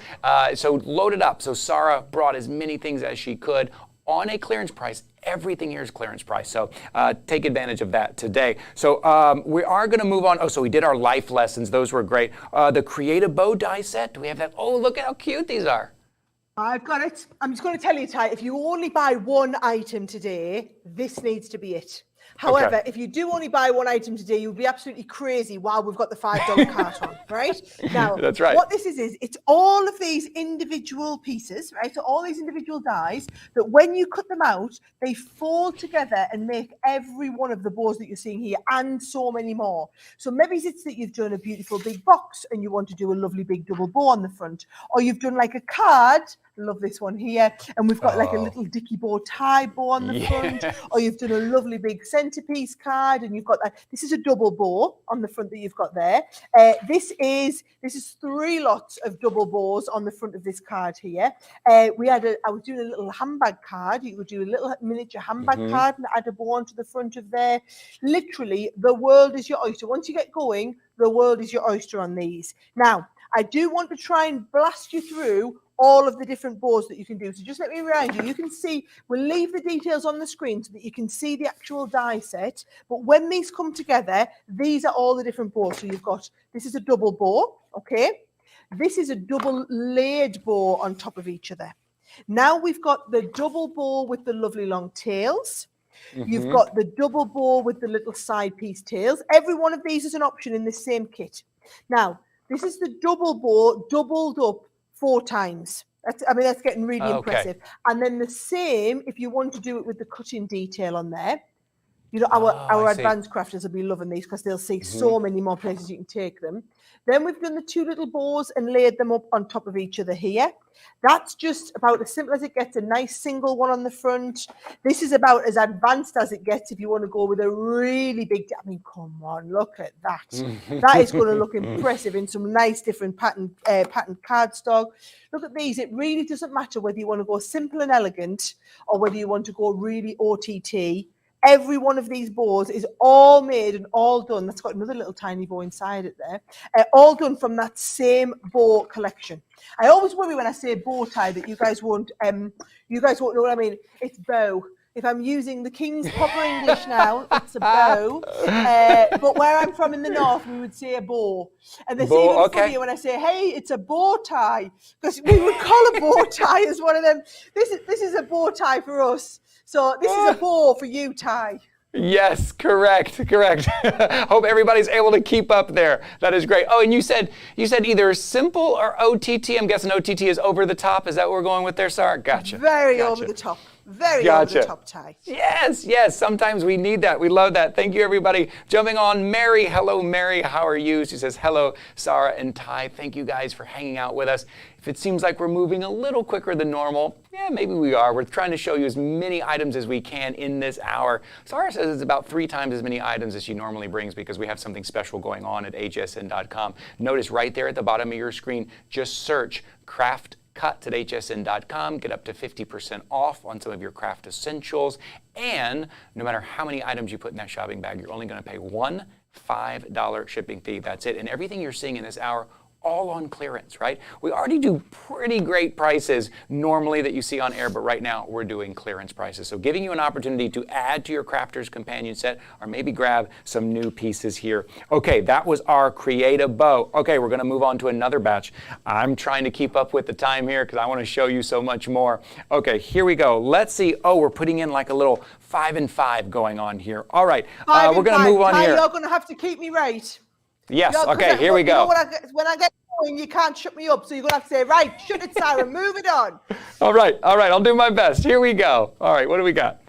So load it up. So Sarah brought as many things as she could on a clearance price. Everything here is clearance price. So take advantage of that today. So we are going to move on. Oh, so we did our life lessons. Those were great. The Creative Bow die set. Do we have that? Oh, look at how cute these are. I've got it. I'm just going to tell you, Ty, if you only buy one item today, this needs to be it. However, if you do only buy one item today, you'll be absolutely crazy while we've got the $5 cart on, right? Now, that's right. What this is it's all of these individual pieces, right? So all these individual dies that when you cut them out, they fall together and make every one of the bows that you're seeing here and so many more. So maybe it's that you've done a beautiful big box and you want to do a lovely big double bow on the front, or you've done like a card. Love this one here, and we've got like a little dicky bow tie bow on the front, or you've done a lovely big centerpiece card, and you've got that. This is a double bow on the front that you've got there. This is 3 lots of double bows on the front of this card here. I was doing a little handbag card. You could do a little miniature handbag card and add a bow onto the front of there. Literally, the world is your oyster. Once you get going, the world is your oyster on these. Now, I do want to try and blast you through all of the different bows that you can do. So just let me remind you, you can see, we'll leave the details on the screen so that you can see the actual die set. But when these come together, these are all the different bows. So you've got, this is a double bow, okay? This is a double layered bow on top of each other. Now we've got the double bow with the lovely long tails. You've got the double bow with the little side piece tails. Every one of these is an option in this same kit. Now, this is the double bow doubled up 4 times. That's getting really impressive. And then the same, if you want to do it with the cutting detail on there, you know, our advanced crafters will be loving these because they'll see so many more places you can take them. Then we've done the 2 little bows and layered them up on top of each other here. That's just about as simple as it gets, a nice single one on the front. This is about as advanced as it gets if you want to go with a really big, I mean, come on, look at that. That is going to look impressive in some nice different patterned cardstock. Look at these. It really doesn't matter whether you want to go simple and elegant or whether you want to go really OTT. Every one of these bows is all made and all done. That's got another little tiny bow inside it there. All done from that same bow collection. I always worry when I say bow tie that you guys won't know what I mean. It's bow. If I'm using the King's proper English now, it's a bow. But where I'm from in the north, we would say a bow. And it's even funnier when I say, hey, it's a bow tie. Because we would call a bow tie as one of them. This is a bow tie for us. So this is a bow for you, Ty. Yes, correct. Hope everybody's able to keep up there. That is great. Oh, and you said either simple or OTT. I'm guessing OTT is over the top. Is that what we're going with there, Sarah? Gotcha. Very over the top. Very over the top, Ty. Yes. Sometimes we need that. We love that. Thank you, everybody. Jumping on, Mary. Hello, Mary. How are you? She says, hello, Sarah and Ty. Thank you guys for hanging out with us. If it seems like we're moving a little quicker than normal, yeah, maybe we are. We're trying to show you as many items as we can in this hour. Sarah says it's about 3 times as many items as she normally brings because we have something special going on at hsn.com. Notice right there at the bottom of your screen, just search craft cuts at hsn.com. Get up to 50% off on some of your craft essentials. And no matter how many items you put in that shopping bag, you're only going to pay one $5 shipping fee. That's it. And everything you're seeing in this hour, all on clearance, right? We already do pretty great prices normally that you see on air, but right now we're doing clearance prices. So giving you an opportunity to add to your Crafter's Companion set or maybe grab some new pieces here. Okay, that was our creative bow. Okay, we're gonna move on to another batch. I'm trying to keep up with the time here because I wanna show you so much more. Okay, here we go. Let's see. Oh, we're putting in like a little 5 and 5 going on here. All right, we're gonna move on here. You're gonna have to keep me right. Yes, okay, here we go. When I get going, you can't shut me up, so you're going to have to say, right, shut it, Sarah, move it on. All right, I'll do my best. Here we go. All right, what do we got?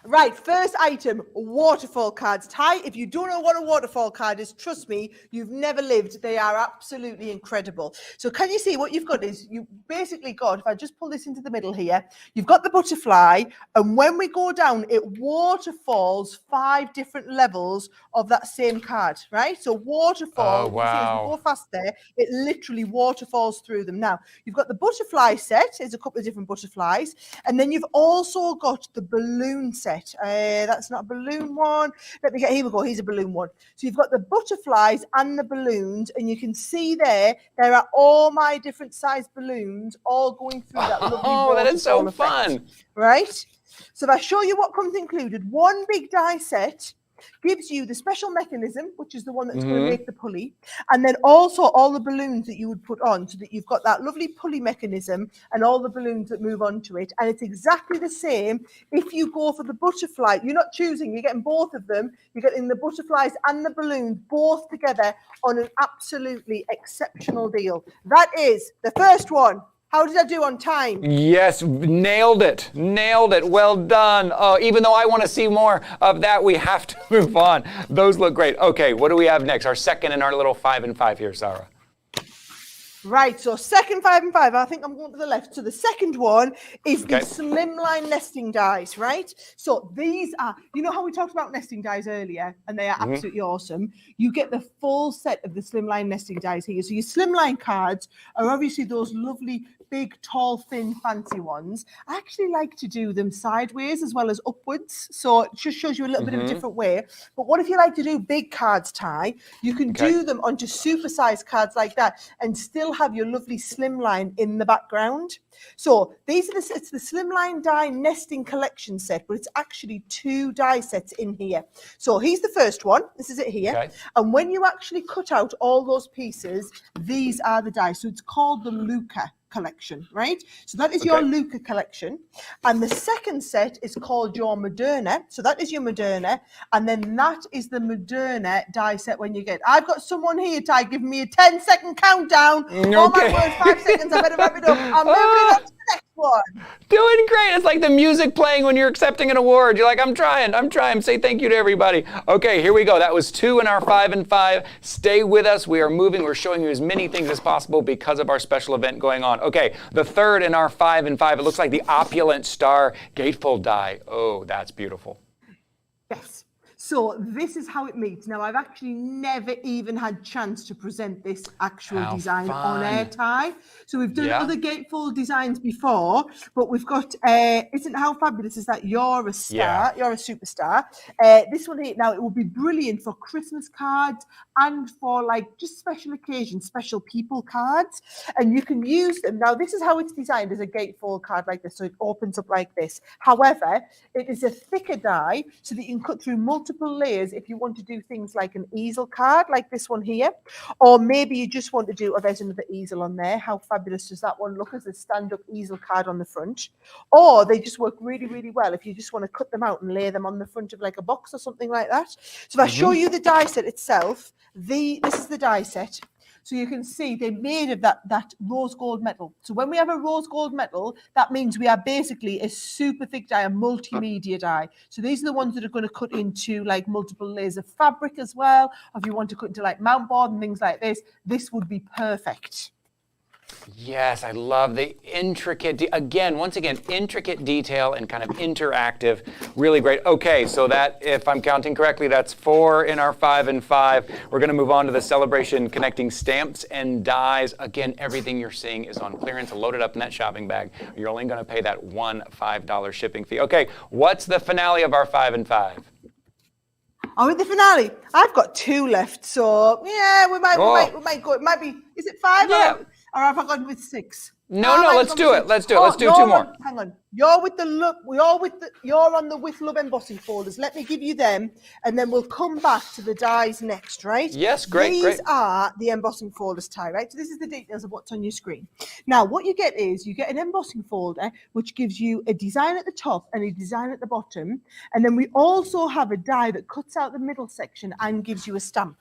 Right, first item, waterfall cards. Ty, if you don't know what a waterfall card is, trust me, you've never lived. They are absolutely incredible. So can you see what you've got is, you basically got, if I just pull this into the middle here, you've got the butterfly, and when we go down, it waterfalls 5 different levels of that same card, right? So waterfall, oh, wow. As we go fast there, it literally waterfalls through them. Now, you've got the butterfly set, there's a couple of different butterflies, and then you've also got the balloon set. That's not a balloon one. Here we go. Here's a balloon one. So you've got the butterflies and the balloons, and you can see there are all my different size balloons all going through that lovely Oh, that is so effect, fun. right? So if I show you what comes included, one big die set gives you the special mechanism, which is the one that's going to make the pulley, and then also all the balloons that you would put on, so that you've got that lovely pulley mechanism and all the balloons that move onto it. And it's exactly the same if you go for the butterfly. You're not choosing, you're getting both of them. You're getting the butterflies and the balloons both together on an absolutely exceptional deal. That is the first one. How did I do on time? Yes, nailed it. Well done. Oh, even though I want to see more of that, we have to move on. Those look great. Okay, what do we have next? Our second in our little 5 and 5 here, Sarah. Right, so second 5 and 5, I think I'm going to the left. So the second one is the Slimline nesting dies, right? So these are, you know how we talked about nesting dies earlier, and they are absolutely awesome. You get the full set of the Slimline nesting dies here. So your Slimline cards are obviously those lovely, big, tall, thin, fancy ones. I actually like to do them sideways as well as upwards. So it just shows you a little bit of a different way. But what if you like to do big cards, Ty? You can do them onto super-sized cards like that and still have your lovely Slimline in the background. So these are it's the Slimline die nesting collection set, but it's actually 2 die sets in here. So here's the first one. This is it here. And when you actually cut out all those pieces, these are the die. So it's called the Luca collection, right? So that is your Luca collection. And the second set is called your Moderna. So that is your Moderna. And then that is the Moderna die set when you get. I've got someone here, Ty, giving me a 10-second countdown. Oh my word, 5 seconds. I better wrap it up. I'm moving on to the next one. Doing great. It's like the music playing when you're accepting an award. You're like, I'm trying. Say thank you to everybody. Okay, here we go. That was 2 in our 5 and 5. Stay with us. We are moving. We're showing you as many things as possible because of our special event going on. Okay, the third in our 5 and 5. It looks like the opulent star gatefold die. Oh, that's beautiful. Yes. So this is how it meets. Now, I've actually never even had chance to present this actual design on air, Ty. So we've done other gatefold designs before, but we've got, isn't how fabulous is that? You're a star. You're a superstar. This one here, now it will be brilliant for Christmas cards and for like just special occasions, special people cards. And you can use them. Now, this is how it's designed as a gatefold card like this. So it opens up like this. However, it is a thicker die so that you can cut through multiple multiple layers if you want to do things like an easel card, like this one here, or maybe you just want to do, oh, there's another easel on there. How fabulous does that one look as a stand-up easel card on the front? Or they just work really, really well if you just want to cut them out and lay them on the front of like a box or something like that. So if I show you the die set itself, this is the die set. So you can see they're made of that rose gold metal. So when we have a rose gold metal, that means we are basically a super thick die, a multimedia die. So these are the ones that are going to cut into like multiple layers of fabric as well. Or if you want to cut into like mount board and things like this would be perfect. Yes, I love the intricate, once again, intricate detail and kind of interactive, really great. Okay, so that, if I'm counting correctly, that's 4 in our 5 and 5. We're going to move on to the celebration connecting stamps and dies. Again, everything you're seeing is on clearance, loaded up in that shopping bag. You're only going to pay that one $5 shipping fee. Okay, what's the finale of our 5 and 5? Oh, with the finale, I've got 2 left, so yeah, we might go. It might be. Is it 5? Yeah. Or have I gone with 6? No, let's do it. Let's do 2 more. Hang on. You're with the look. You're on the With Love embossing folders. Let me give you them, and then we'll come back to the dies next, right? Yes, great. These are the embossing folders, Ty, right? So this is the details of what's on your screen. Now, what you get is you get an embossing folder, which gives you a design at the top and a design at the bottom, and then we also have a die that cuts out the middle section and gives you a stamp.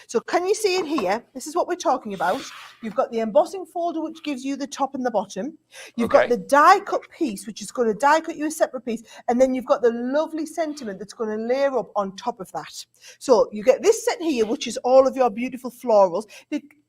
So can you see it here? This is what we're talking about. You've got the embossing folder, which gives you the top and the bottom. You've got the die cut piece, which is going to die cut you a separate piece. And then you've got the lovely sentiment that's going to layer up on top of that. So you get this set here, which is all of your beautiful florals.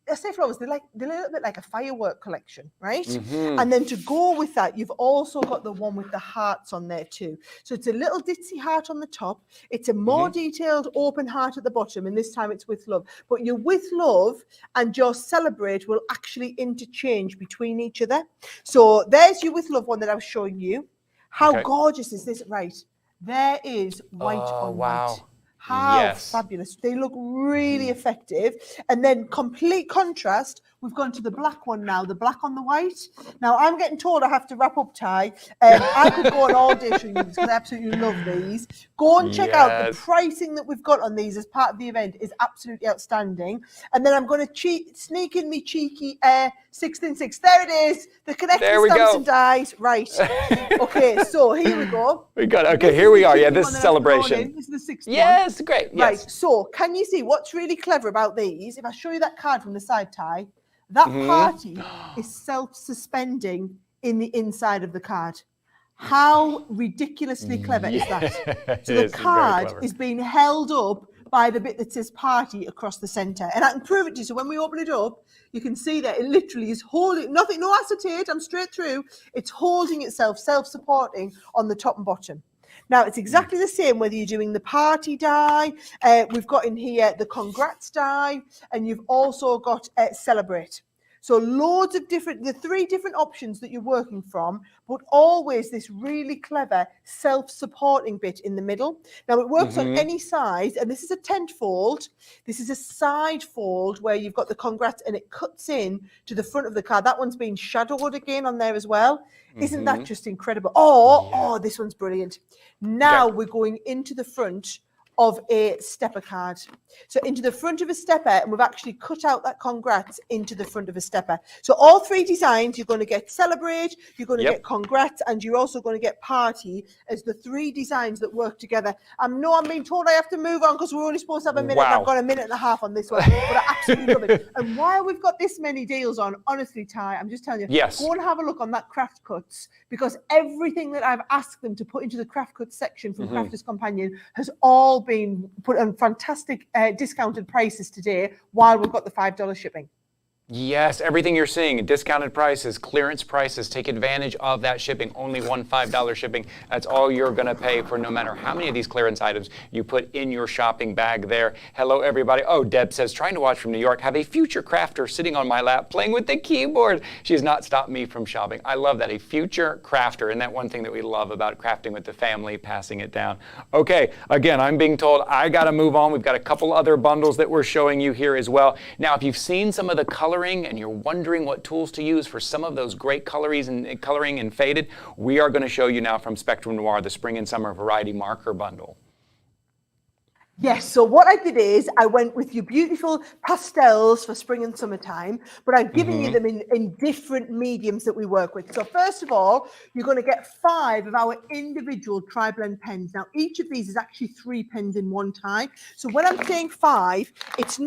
I say flowers, they're a little bit like a firework collection, right? And then to go with that, you've also got the one with the hearts on there too. So it's a little ditzy heart on the top. It's a more detailed open heart at the bottom, and this time it's with love. But your with love and your celebrate will actually interchange between each other. So there's your with love one that I was showing you. How gorgeous is this? Right, there is white on white. How fabulous. They look really effective. And then complete contrast, we've gone to the black one now, the black on the white. Now, I'm getting told I have to wrap up, Ty. I could go on all day showing you this because I absolutely love these. Go and check out the pricing that we've got on these as part of the event is absolutely outstanding. And then I'm going to sneak in me cheeky 6 There it is. The connecting stamps and dies. Right. Okay, so here we go. Here we are. Yeah, this is celebration. This is the 6th one. Yes, great. Yes. Right, so can you see what's really clever about these? If I show you that card from the side, Ty, that party is self-suspending in the inside of the card. How ridiculously clever is that? So the card is being held up by the bit that says party across the center. And I can prove it to you. So when we open it up, you can see that it literally is holding, nothing, no acetate, I'm straight through. It's holding itself, self-supporting on the top and bottom. Now, it's exactly the same whether you're doing the party die, we've got in here the congrats die, and you've also got celebrate. So loads of the 3 different options that you're working from, but always this really clever self-supporting bit in the middle. Now, it works on any size, and this is a tent fold. This is a side fold where you've got the congrats, and it cuts in to the front of the card. That one's been shadowed again on there as well. Isn't that just incredible? Oh, this one's brilliant. Now we're going into the front of a stepper card. So into the front of a stepper, and we've actually cut out that congrats into the front of a stepper. So all 3 designs, you're going to get celebrate, you're going to get congrats, and you're also going to get party as the 3 designs that work together. I'm being told I have to move on because we're only supposed to have a minute. I've got a minute and a half on this one, but I absolutely love it. And while we've got this many deals on, honestly, Ty, I'm just telling you, go and have a look on that craft cuts, because everything that I've asked them to put into the craft cuts section from Crafter's Companion has all been put on fantastic discounted prices today while we've got the $5 shipping. Yes, everything you're seeing, discounted prices, clearance prices, take advantage of that shipping, only one $5 shipping. That's all you're going to pay for no matter how many of these clearance items you put in your shopping bag there. Hello, everybody. Oh, Deb says, trying to watch from New York, have a future crafter sitting on my lap playing with the keyboard. She has not stopped me from shopping. I love that, a future crafter, and that one thing that we love about crafting with the family, passing it down. Okay, again, I'm being told I got to move on. We've got a couple other bundles that we're showing you here as well. Now, if you've seen some of the coloring and you're wondering what tools to use for some of those great coloring and faded, we are going to show you now from Spectrum Noir, the Spring and Summer Variety Marker Bundle. Yes, so what I did is I went with your beautiful pastels for spring and summertime, but I've given you them in different mediums that we work with. So first of all, you're going to get 5 of our individual tri-blend pens. Now, each of these is actually 3 pens in one tie. So when I'm saying 5, it's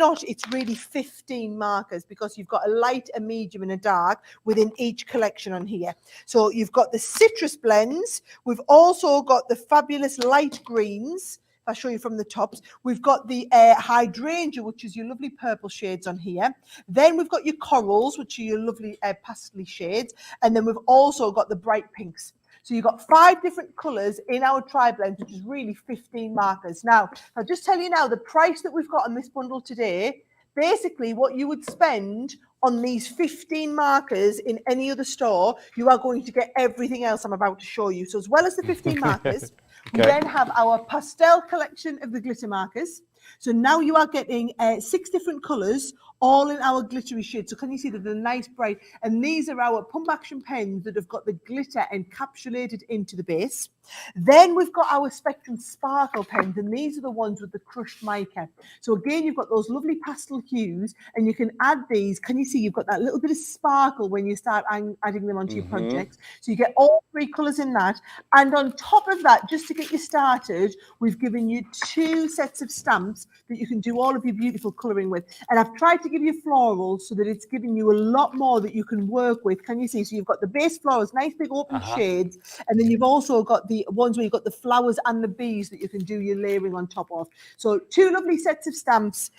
really 15 markers, because you've got a light, a medium and a dark within each collection on here. So you've got the citrus blends. We've also got the fabulous light greens. I'll show you from the tops. We've got the hydrangea, which is your lovely purple shades on here. Then we've got your corals, which are your lovely pastel shades. And then we've also got the bright pinks. So you've got 5 different colours in our tri-blend, which is really 15 markers. Now, I'll just tell you now, the price that we've got on this bundle today, basically what you would spend on these 15 markers in any other store, you are going to get everything else I'm about to show you. So as well as the 15 markers, we then have our pastel collection of the glitter markers. So now you are getting 6 different colours, all in our glittery shade. So can you see that they're nice, bright? And these are our pump action pens that have got the glitter encapsulated into the base. Then we've got our Spectrum Sparkle pens, and these are the ones with the crushed mica. So again, you've got those lovely pastel hues, and you can add these. Can you see you've got that little bit of sparkle when you start adding them onto your projects? So you get all 3 colours in that. And on top of that, just to get you started, we've given you 2 sets of stamps that you can do all of your beautiful colouring with. And I've tried to give you florals so that it's giving you a lot more that you can work with. Can you see? So you've got the base florals, nice big open shades, and then you've also got the ones where you've got the flowers and the bees that you can do your layering on top of. So 2 lovely sets of stamps,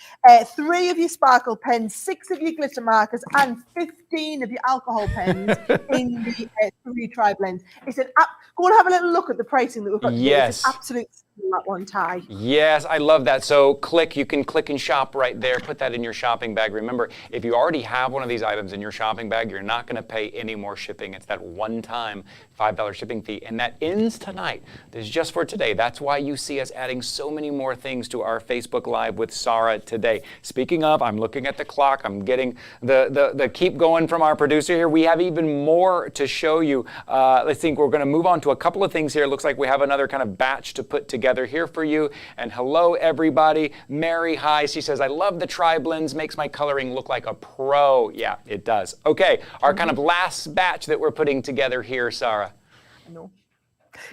3 of your sparkle pens, 6 of your glitter markers, and 15 of your alcohol pens in the 3 tri-blends. It's an app. Go and have a little look at the pricing that we've got today. Yes. It's an absolute that one tie. Yes, I love that. So you can click and shop right there. Put that in your shopping bag. Remember, if you already have one of these items in your shopping bag, you're not going to pay any more shipping. It's that one-time $5 shipping fee, and that ends tonight. This is just for today. That's why you see us adding so many more things to our Facebook Live with Sarah today. Speaking of, I'm looking at the clock. I'm getting the keep going from our producer here. We have even more to show you. Let's think. We're going to move on to a couple of things here. It looks like we have another kind of batch to put together here for you. And hello, everybody. Mary, hi. She says, I love the tri-blends. Makes my coloring look like a pro. Yeah, it does. Okay, our kind of last batch that we're putting together here, Sarah. No.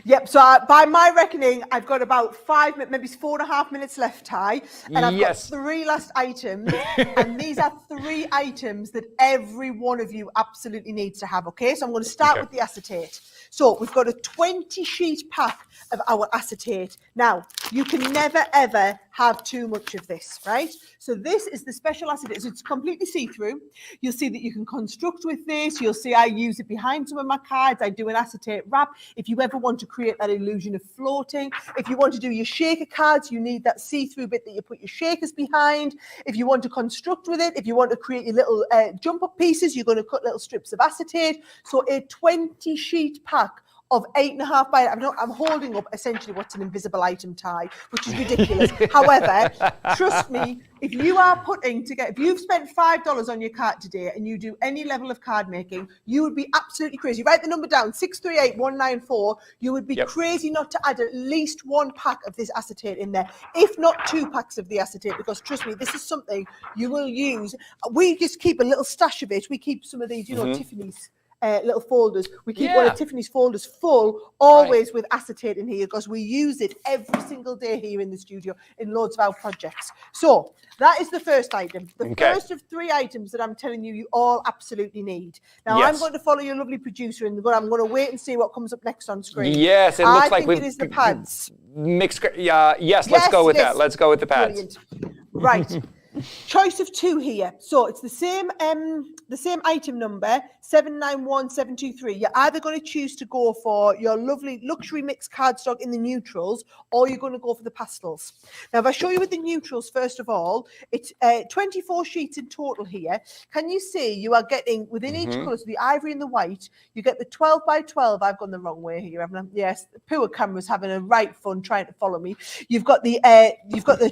Yep, so by my reckoning, I've got about 5 minutes, maybe 4.5 minutes left, Ty, and I've got 3 last items, and these are 3 items that every one of you absolutely needs to have, okay? So I'm going to start with the acetate. So we've got a 20-sheet pack of our acetate. Now, you can never, ever have too much of this, right? So this is the special acetate. So it's completely see-through. You'll see that you can construct with this. You'll see I use it behind some of my cards. I do an acetate wrap. If you ever want to create that illusion of floating, if you want to do your shaker cards, you need that see-through bit that you put your shakers behind. If you want to construct with it, if you want to create your little jump-up pieces, you're going to cut little strips of acetate. So a 20-sheet pack of 8.5 by 8. I'm holding up essentially what's an invisible item, Ty, which is ridiculous. However, trust me, if you are if you've spent $5 on your card today and you do any level of card making, you would be absolutely crazy. Write the number down, 638194. You would be crazy not to add at least 1 pack of this acetate in there, if not 2 packs of the acetate, because trust me, this is something you will use. We just keep a little stash of it. We keep some of these, Tiffany's little folders. We keep one of Tiffany's folders full, always with acetate in here, because we use it every single day here in the studio in loads of our projects. So that is the first item. The first of 3 items that I'm telling you, you all absolutely need. Now I'm going to follow your lovely producer and I'm going to wait and see what comes up next on screen. Yes, it looks like it is the pads. Mixed. Yes, let's go with that. Let's go with the pads. Brilliant. Right. Choice of 2 here. So it's the same item number, 791723. You're either going to choose to go for your lovely luxury mixed cardstock in the neutrals, or you're going to go for the pastels. Now, if I show you with the neutrals, first of all, it's 24 sheets in total here. Can you see you are getting within each colour, so the ivory and the white, you get the 12 by 12. I've gone the wrong way here, haven't I? Yes, the poor camera's having a right fun trying to follow me. You've got the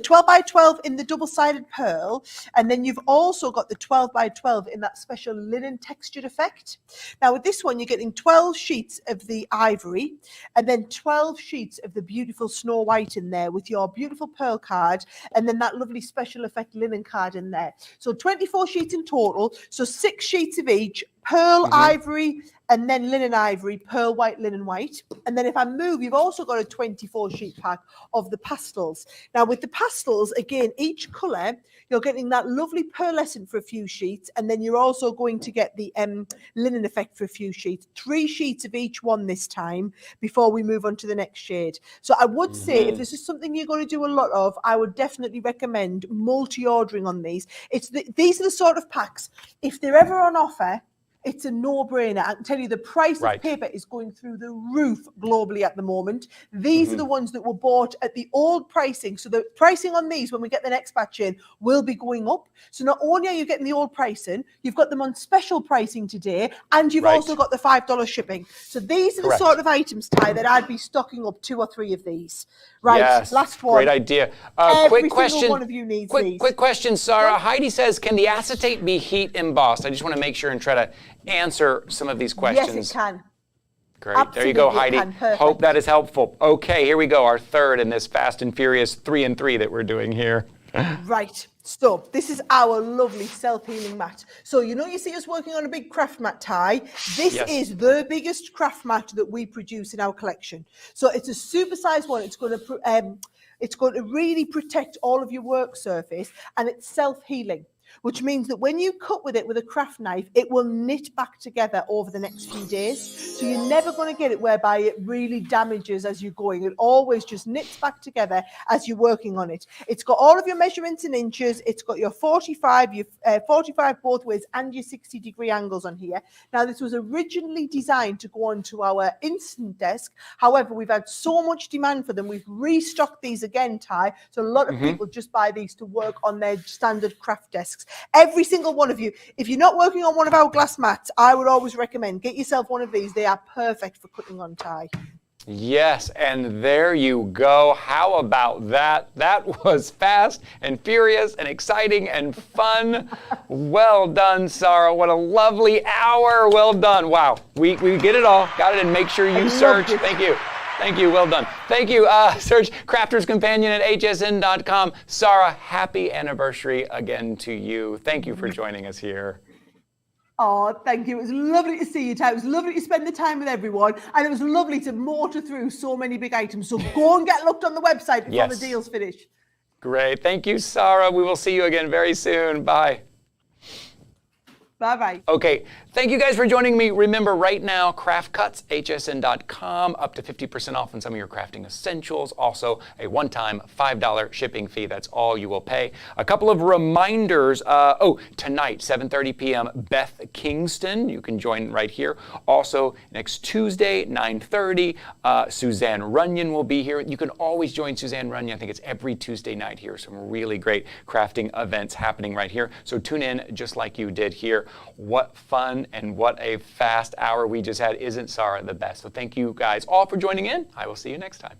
12 by 12 in the double-sided pearl. pearl. And then you've also got the 12 by 12 in that special linen textured effect. Now with this one, you're getting 12 sheets of the ivory and then 12 sheets of the beautiful Snow White in there with your beautiful pearl card and then that lovely special effect linen card in there. So 24 sheets in total. So 6 sheets of each, pearl ivory and then linen ivory, pearl white, linen white. And then if I move, you've also got a 24 sheet pack of the pastels. Now with the pastels, again, each colour, you're getting that lovely pearlescent for a few sheets. And then you're also going to get the linen effect for a few sheets. 3 sheets of each one this time before we move on to the next shade. So I would say if this is something you're going to do a lot of, I would definitely recommend multi-ordering on these. These are the sort of packs, if they're ever on offer, it's a no-brainer. I can tell you the price of paper is going through the roof globally at the moment. These are the ones that were bought at the old pricing. So the pricing on these, when we get the next batch in, will be going up. So not only are you getting the old pricing, you've got them on special pricing today, and you've also got the $5 shipping. So these are the sort of items, Ty, that I'd be stocking up 2 or 3 of these. Right, yes, last one. Great idea. Every quick question. single one of you needs these. Quick question, Sarah. Heidi says, can the acetate be heat embossed? I just want to make sure and try to answer some of these questions. Yes, it can. Great. Absolutely, there you go, Heidi. Hope that is helpful. Okay, here we go. Our third in this Fast and Furious 3 and 3 that we're doing here. Right. So this is our lovely self-healing mat. So you see us working on a big craft mat, Ty. This is the biggest craft mat that we produce in our collection. So it's a super-sized one. It's going to really protect all of your work surface, and it's self-healing, which means that when you cut with it with a craft knife, it will knit back together over the next few days. So you're never going to get it whereby it really damages as you're going. It always just knits back together as you're working on it. It's got all of your measurements in inches. It's got your 45 both ways, and your 60-degree angles on here. Now, this was originally designed to go onto our instant desk. However, we've had so much demand for them, we've restocked these again, Ty. So a lot of people just buy these to work on their standard craft desks. Every single one of you, if you're not working on one of our glass mats, I would always recommend get yourself one of these. They are perfect for cutting on, Ty. Yes, and there you go. How about that? That was fast and furious and exciting and fun. Well done, Sarah. What a lovely hour. Well done. Wow. We get it all. Got it. And make sure you search. Thank you. Thank you. Well done. Thank you. Search Crafter's Companion at hsn.com. Sarah, happy anniversary again to you. Thank you for joining us here. Oh, thank you. It was lovely to see you, Ty. It was lovely to spend the time with everyone. And it was lovely to motor through so many big items. So go and get looked on the website before the deals finish. Great. Thank you, Sarah. We will see you again very soon. Bye. Bye-bye. Okay, thank you guys for joining me. Remember, right now, Craft Cuts, hsn.com, up to 50% off on some of your crafting essentials. Also, a one-time $5 shipping fee. That's all you will pay. A couple of reminders. Tonight, 7:30 p.m., Beth Kingston. You can join right here. Also, next Tuesday, 9:30, Suzanne Runyon will be here. You can always join Suzanne Runyon. I think it's every Tuesday night here. Some really great crafting events happening right here. So tune in just like you did here. What fun and what a fast hour we just had. Isn't Sarah the best? So thank you guys all for joining in. I will see you next time.